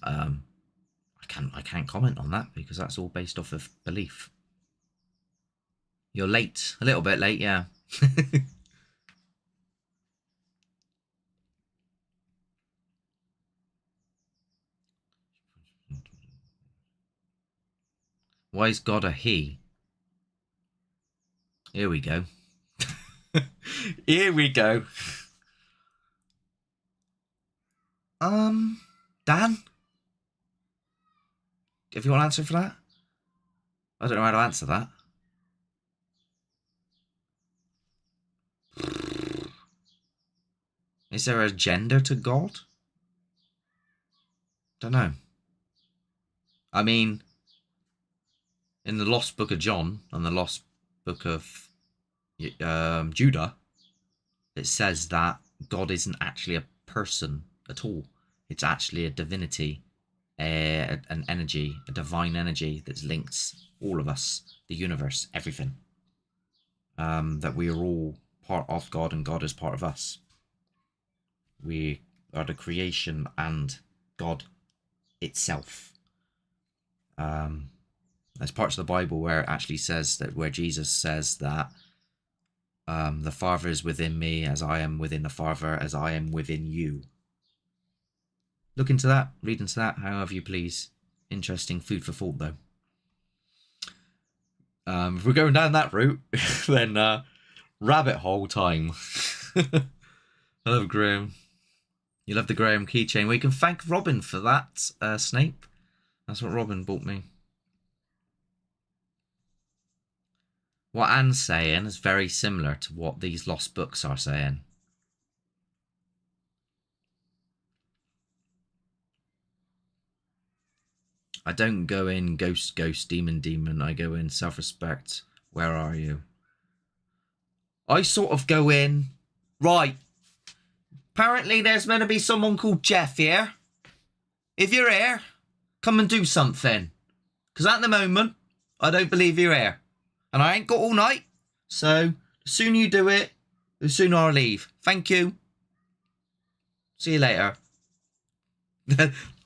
I can't comment on that because that's all based off of belief. You're late, a little bit late, yeah. Why is God a he? Here we go. Here we go. Dan? If you want to answer for that? I don't know how to answer that. Is there a gender to God? Don't know. I mean, in the Lost Book of John and the Lost Book of Judah, it says that God isn't actually a person at all. It's actually a divinity, an energy, a divine energy that links all of us, the universe, everything. That we are all part of God and God is part of us. We are the creation and God itself. There's parts of the Bible where it actually says that, where Jesus says that the Father is within me as I am within the Father, as I am within you. Look into that, read into that, however you please. Interesting food for thought, though. If we're going down that route, then rabbit hole time. I love Graham. You love the Graham keychain. Well, you can thank Robin for that, Snape. That's what Robin bought me. What Anne's saying is very similar to what these lost books are saying. I don't go in ghost, demon. I go in self-respect. Where are you? I sort of go in. Right. Apparently there's meant to be someone called Jeff here. If you're here, come and do something. Because at the moment, I don't believe you're here. And I ain't got all night. So, the sooner you do it, the sooner I'll leave. Thank you. See you later.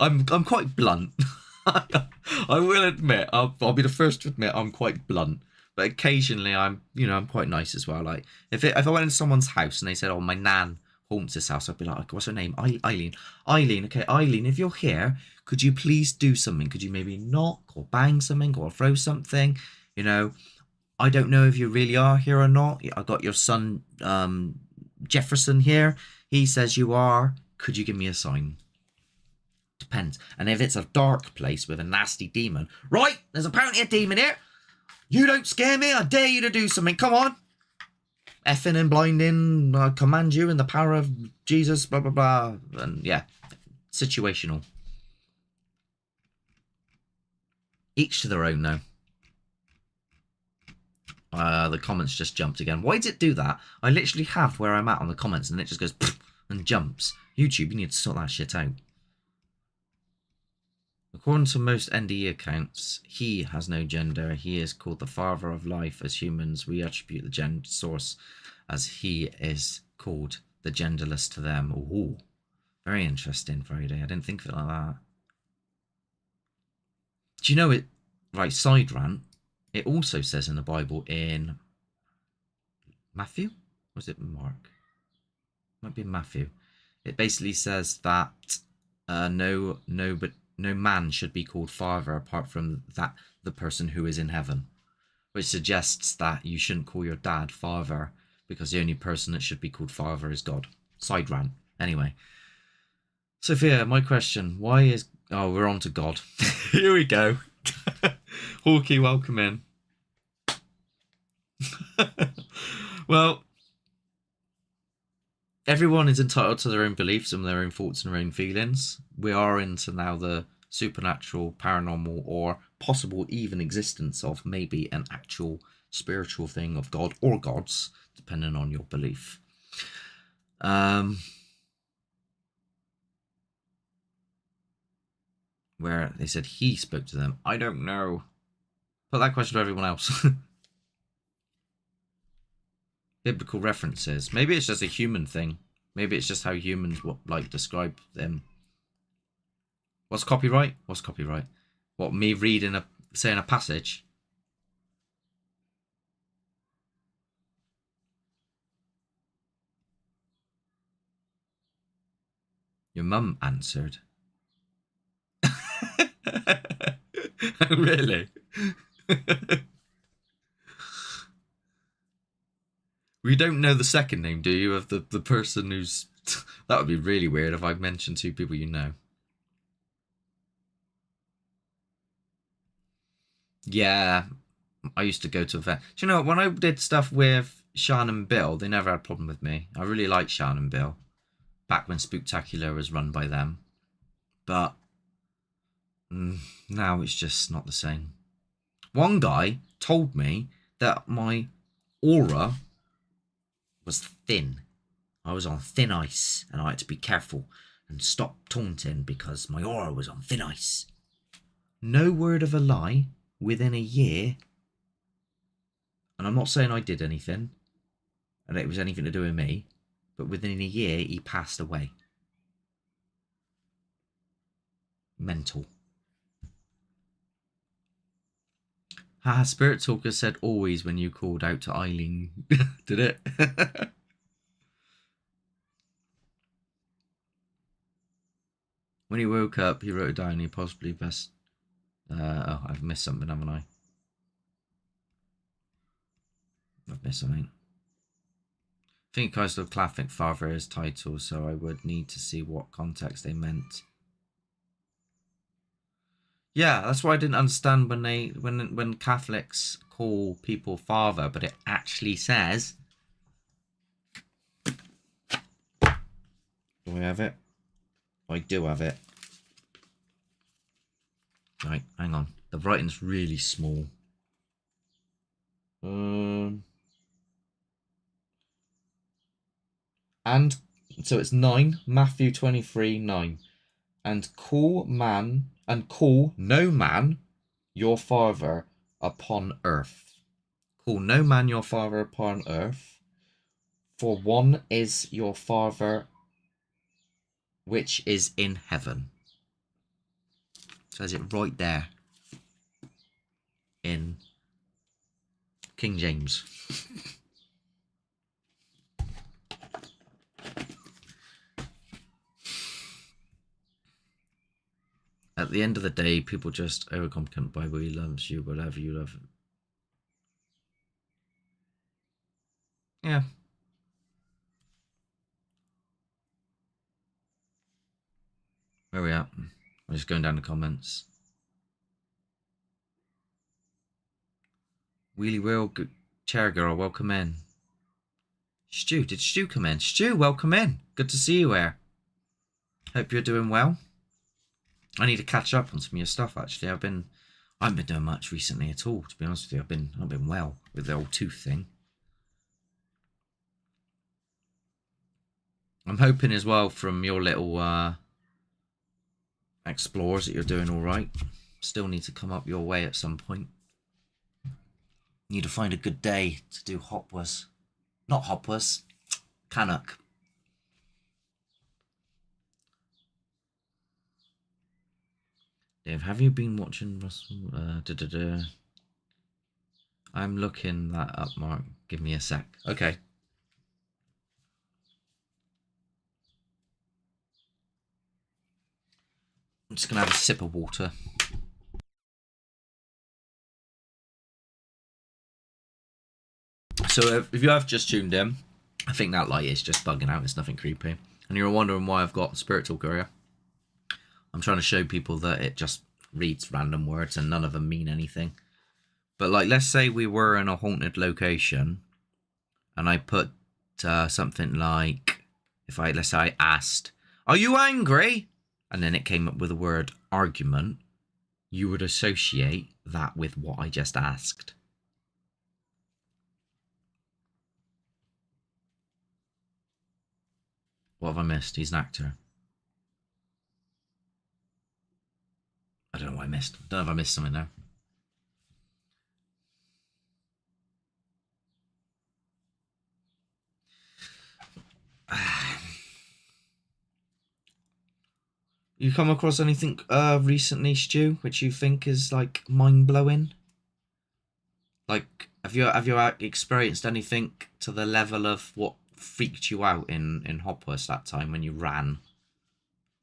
I'm quite blunt. I will admit, I'll be the first to admit I'm quite blunt. But occasionally I'm quite nice as well. Like if I went into someone's house and they said, "Oh, my nan haunts this house," I'd be like, "What's her name?" Eileen. Eileen. Okay, Eileen. If you're here, could you please do something? Could you maybe knock or bang something or throw something? I don't know if you really are here or not. I got your son Jefferson here. He says you are. Could you give me a sign? Depends. And if it's a dark place with a nasty demon, right? There's apparently a demon here. You don't scare me. I dare you to do something. Come on. Effing and blinding. I command you in the power of Jesus. Blah, blah, blah. And yeah, situational. Each to their own, though. The comments just jumped again. Why did it do that? I literally have where I'm at on the comments and it just goes and jumps. YouTube, you need to sort that shit out. According to most NDE accounts, he has no gender. He is called the father of life. As humans, we attribute the gender source as he is called the genderless to them. Ooh, very interesting, Friday. I didn't think of it like that. Do you know it? Right, side rant. It also says in the Bible in Matthew? Or was it Mark? Might be Matthew. It basically says that no man should be called father apart from that the person who is in heaven, which suggests that you shouldn't call your dad father because the only person that should be called father is God. Side rant. Anyway, Sophia, my question: why is we're on to God? Here we go. Hawkeye, welcome in. Well, everyone is entitled to their own beliefs and their own thoughts and their own feelings. We are into now the supernatural, paranormal, or possible even existence of maybe an actual spiritual thing of God or gods, depending on your belief. Where they said he spoke to them. I don't know. Put that question to everyone else. Biblical references. Maybe it's just a human thing. Maybe it's just how humans describe them. What's copyright? What's copyright? What, me reading saying a passage? Your mum answered. Really? We don't know the second name, do you, of the person who's... That would be really weird if I mentioned two people you know. Yeah, I used to go to events. Do you know, when I did stuff with Sean and Bill, they never had a problem with me. I really liked Sean and Bill. Back when Spooktacular was run by them. But now it's just not the same. One guy told me that my aura was thin. I was on thin ice and I had to be careful and stop taunting because my aura was on thin ice. No word of a lie, within a year, and I'm not saying I did anything and it was anything to do with me, but within a year he passed away. Mental. Spirit Talker said always when you called out to Eileen. Did it? When he woke up, he wrote it down. He possibly best... oh, I've missed something, haven't I? I've missed something. I think Coastal Classic Father is title, so I would need to see what context they meant. Yeah, that's why I didn't understand when Catholics call people father, but it actually says... Do I have it? I do have it. Right, hang on. The writing's really small. And so it's 9, Matthew 23, 9. And call no man your father upon earth. Call no man your father upon earth, for one is your Father which is in heaven. Says it right there in King James. At the end of the day, people just overcomplicate Bible. He loves you, whatever you love. Yeah. Where are we at? I'm just going down the comments. Wheelie Will, good chair girl, welcome in. Stu, did Stu come in? Stu, welcome in. Good to see you here. Hope you're doing well. I need to catch up on some of your stuff. Actually, I haven't been doing much recently at all. To be honest with you, I've been well with the old tooth thing. I'm hoping as well from your little explores that you're doing all right. Still need to come up your way at some point. Need to find a good day to do Hopwas. Not Hopwas, Canuck. Dave, have you been watching Russell? I'm looking that up, Mark. Give me a sec. Okay. I'm just going to have a sip of water. So if you have just tuned in, I think that light is just bugging out. It's nothing creepy. And you're wondering why I've got Spirit Talker here. I'm trying to show people that it just reads random words and none of them mean anything. But like, let's say we were in a haunted location and I put something like, let's say I asked, "Are you angry?" And then it came up with the word argument, you would associate that with what I just asked. What have I missed? He's an actor. I don't know what I missed. I don't know if I missed something there. You come across anything recently, Stu, which you think is like mind-blowing? Like, have you experienced anything to the level of what freaked you out in Hopworth that time when you ran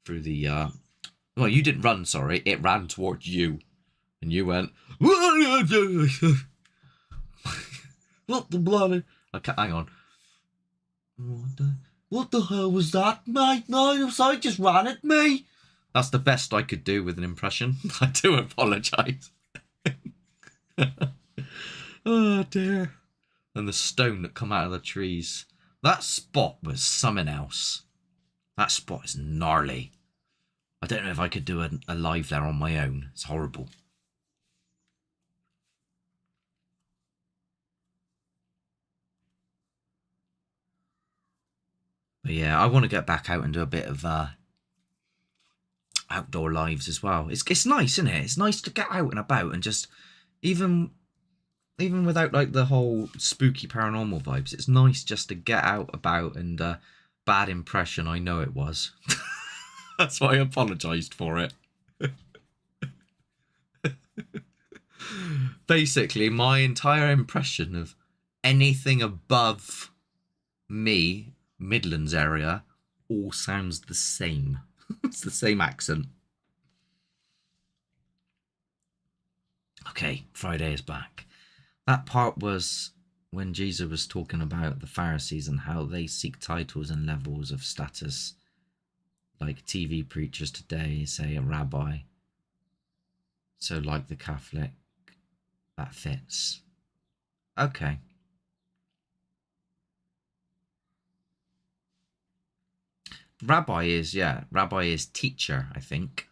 through the well, you didn't run, sorry, it ran towards you and you went what the bloody, okay, hang on, what the hell was that, mate? No, sorry, just ran at me. That's the best I could do with an impression. I do apologise. Oh dear. And the stone that come out of the trees. That spot was something else. That spot is gnarly. I don't know if I could do a live there on my own. It's horrible. But yeah, I want to get back out and do a bit of outdoor lives as well. It's nice, isn't it? It's nice to get out and about and just even without like the whole spooky paranormal vibes, it's nice just to get out about and bad impression, I know it was. That's why I apologised for it. Basically, my entire impression of anything above me, Midlands area, all sounds the same. It's the same accent. Okay, Friday is back. That part was when Jesus was talking about the Pharisees and how they seek titles and levels of status. Like TV preachers today say a rabbi. So like the Catholic, that fits. Okay. Rabbi is teacher, I think.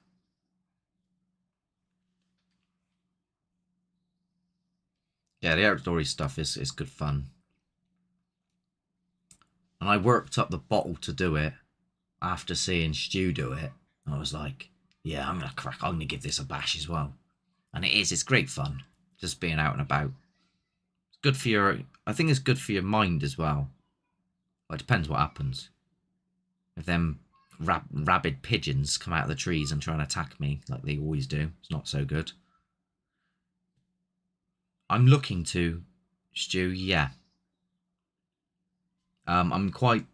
Yeah, the outdoorsy stuff is good fun. And I worked up the bottle to do it after seeing Stu do it. I was like, yeah, I'm gonna give this a bash as well. And it's great fun. Just being out and about. It's good for I think it's good for your mind as well. Well, it depends what happens. If them rabid pigeons come out of the trees and try and attack me like they always do, it's not so good. I'm looking to, Stu, yeah. I'm quite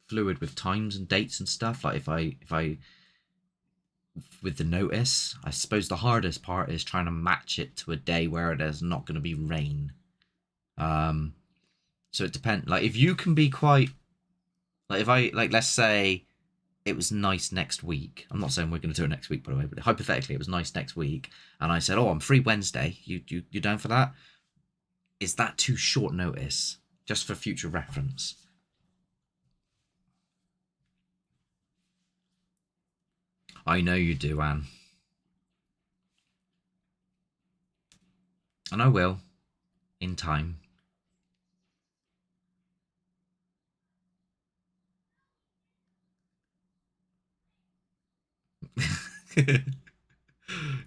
fluid with times and dates and stuff. Like if I with the notice, I suppose the hardest part is trying to match it to a day where there's not going to be rain. So it depends. Like if you can be quite, like if I like, let's say it was nice next week. I'm not saying we're going to do it next week, by the way, but hypothetically, it was nice next week, and I said, "Oh, I'm free Wednesday. You down for that?" Is that too short notice? Just for future reference. I know you do, Anne. And I will. In time.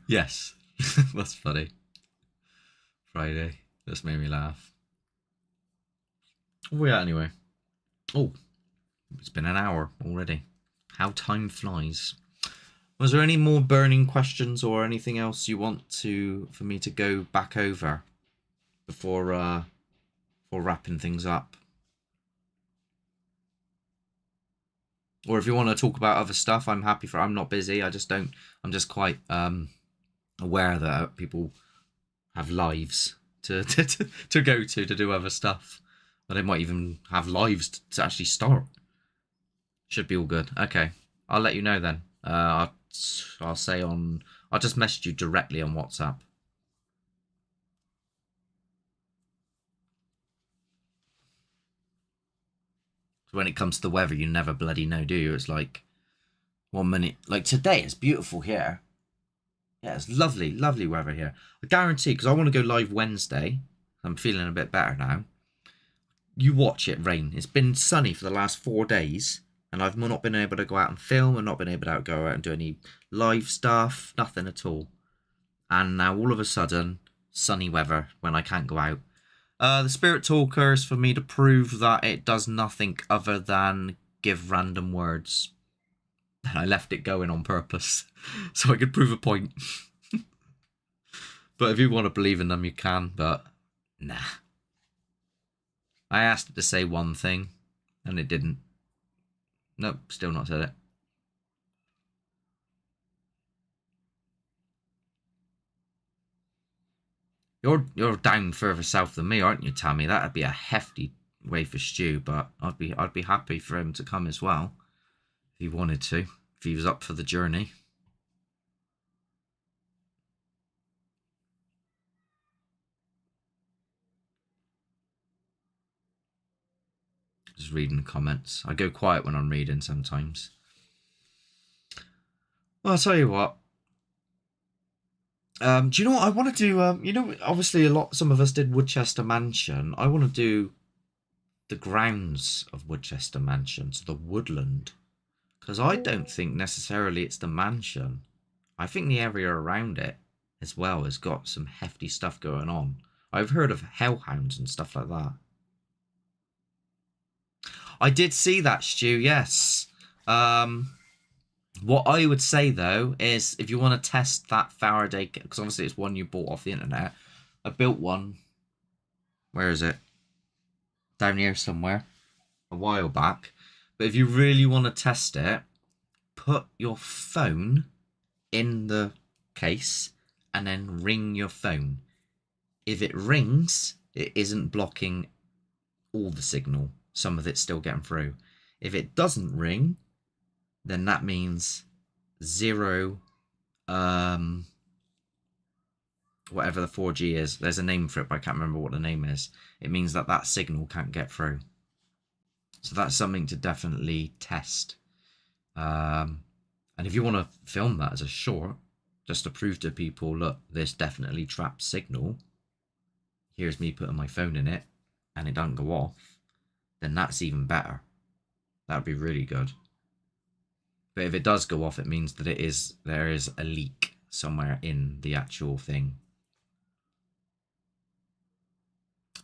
Yes. That's funny. Friday. This made me laugh. Oh, yeah, anyway. Oh, it's been an hour already. How time flies. Was there any more burning questions or anything else you want for me to go back over before wrapping things up? Or if you want to talk about other stuff, I'm happy for. I'm not busy. I'm just quite aware that people have lives to go to do other stuff. But they might even have lives to actually start. Should be all good. Okay, I'll let you know then. I'll say on. I'll just message you directly on WhatsApp. So when it comes to the weather, you never bloody know, do you? It's like 1 minute. Like today, it's beautiful here. Yeah, it's lovely, lovely weather here. I guarantee, because I want to go live Wednesday. I'm feeling a bit better now. You watch it rain. It's been sunny for the last 4 days, and I've not been able to go out and film, and not been able to go out and do any live stuff, nothing at all. And now all of a sudden, sunny weather when I can't go out. The Spirit Talker is for me to prove that it does nothing other than give random words. And I left it going on purpose, so I could prove a point. But if you want to believe in them, you can, but nah. I asked it to say one thing, and it didn't. Nope, still not said it. You're down further south than me, aren't you, Tammy? That'd be a hefty way for Stu, but I'd be happy for him to come as well, if he wanted to, if he was up for the journey. Just reading the comments. I go quiet when I'm reading sometimes. Well, I'll tell you what. Do you know what I want to do? You know, obviously some of us did Woodchester Mansion. I want to do the grounds of Woodchester Mansion, so the woodland. Because I don't think necessarily it's the mansion. I think the area around it as well has got some hefty stuff going on. I've heard of hellhounds and stuff like that. I did see that, Stu, yes. What I would say, though, is if you want to test that Faraday, because obviously it's one you bought off the internet. I built one. Where is it? Down here somewhere. A while back. But if you really want to test it, put your phone in the case and then ring your phone. If it rings, it isn't blocking all the signal. Some of it's still getting through. If it doesn't ring, then that means zero, whatever the 4G is. There's a name for it, but I can't remember what the name is. It means that signal can't get through. So that's something to definitely test. And if you want to film that as a short, just to prove to people, look, this definitely traps signal, hears me putting my phone in it and it doesn't go off, then that's even better. That would be really good. But if it does go off, it means that there is a leak somewhere in the actual thing.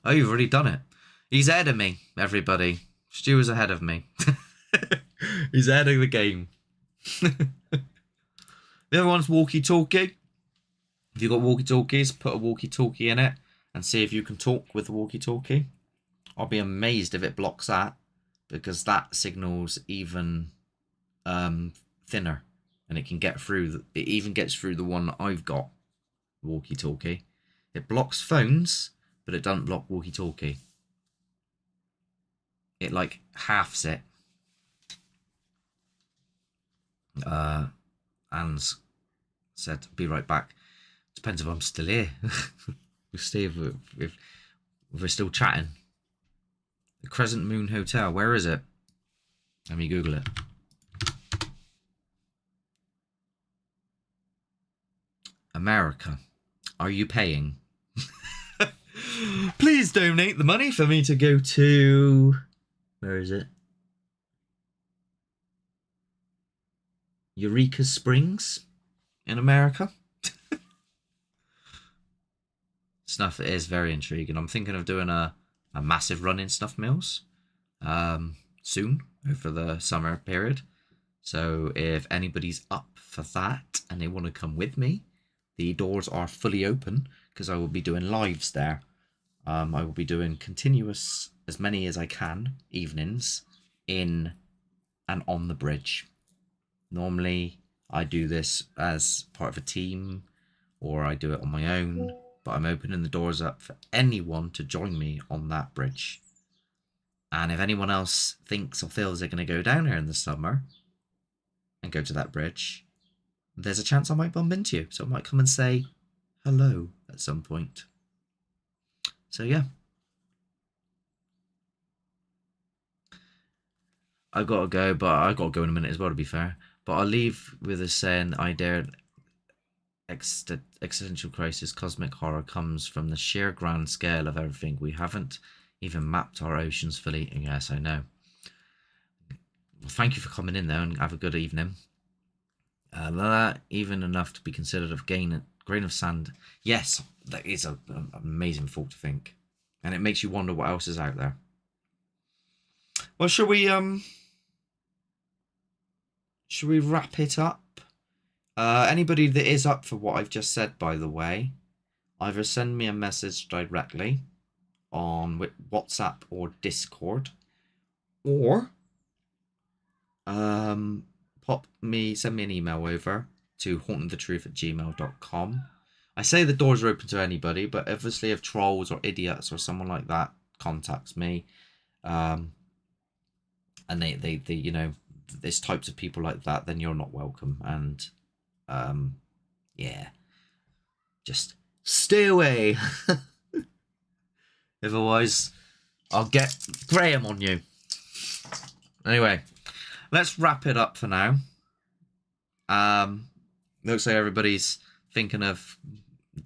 Oh, you've already done it. He's ahead of me, everybody. Stu is ahead of me. He's ahead of the game. The other one's walkie-talkie. If you've got walkie-talkies, put a walkie-talkie in it and see if you can talk with the walkie-talkie. I'll be amazed if it blocks that, because that signal's even thinner, and it can get through. It even gets through the one I've got, walkie-talkie. It blocks phones, but it doesn't block walkie-talkie. It like halves it. Anne's said, "Be right back." Depends if I'm still here. We'll see if we're still chatting. The Crescent Moon Hotel. Where is it? Let me Google it. America. Are you paying? Please donate the money for me to go to... Where is it? Eureka Springs in America. Snuff is very intriguing. I'm thinking of doing a massive run in Snuff Mills soon, over the summer period. So if anybody's up for that and they want to come with me, the doors are fully open, because I will be doing lives there. I will be doing continuous, as many as I can, evenings in and on the bridge. Normally I do this as part of a team, or I do it on my own, but I'm opening the doors up for anyone to join me on that bridge. And if anyone else thinks or feels they're going to go down here in the summer and go to that bridge, there's a chance I might bump into you. So I might come and say hello at some point. So yeah. I gotta go, but I gotta go in a minute as well, to be fair. But I'll leave with a saying, I dared existential crisis, cosmic horror comes from the sheer grand scale of everything. We haven't even mapped our oceans fully. Yes, I know. Well, thank you for coming in there, and have a good evening. That even enough to be considered a grain of sand. Yes, that is an amazing thought to think, and it makes you wonder what else is out there. Well, should we wrap it up? Anybody that is up for what I've just said, by the way, either send me a message directly on WhatsApp or Discord, or send me an email over to hauntingthetruth@gmail.com. I say the doors are open to anybody, but obviously if trolls or idiots or someone like that contacts me, and they you know, there's types of people like that, then you're not welcome. And yeah, just stay away. Otherwise I'll get Graham on you. Anyway, let's wrap it up for now. Looks like everybody's thinking of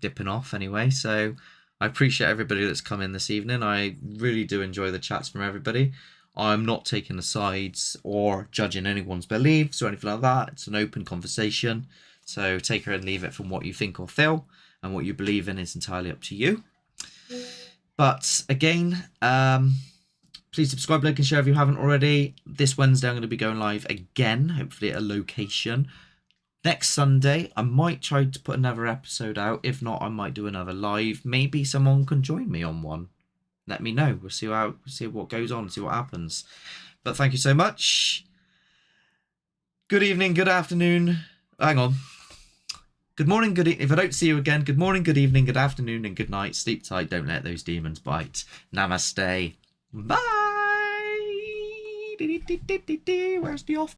dipping off anyway, so I appreciate everybody that's come in this evening. I really do enjoy the chats from everybody. I'm not taking the sides or judging anyone's beliefs or anything like that. It's an open conversation, so take it and leave it from what you think or feel, and what you believe in is entirely up to you. But again, please subscribe, like, and share if you haven't already. This Wednesday I'm going to be going live again, hopefully at a location. Next Sunday I might try to put another episode out. If not, I might do another live. Maybe someone can join me on one. Let me know. We'll see what goes on, see what happens. But thank you so much. Good evening, good afternoon. Hang on. Good morning, good if I don't see you again, good morning, good evening, good afternoon, and good night. Sleep tight, don't let those demons bite. Namaste. Bye. Where's the off?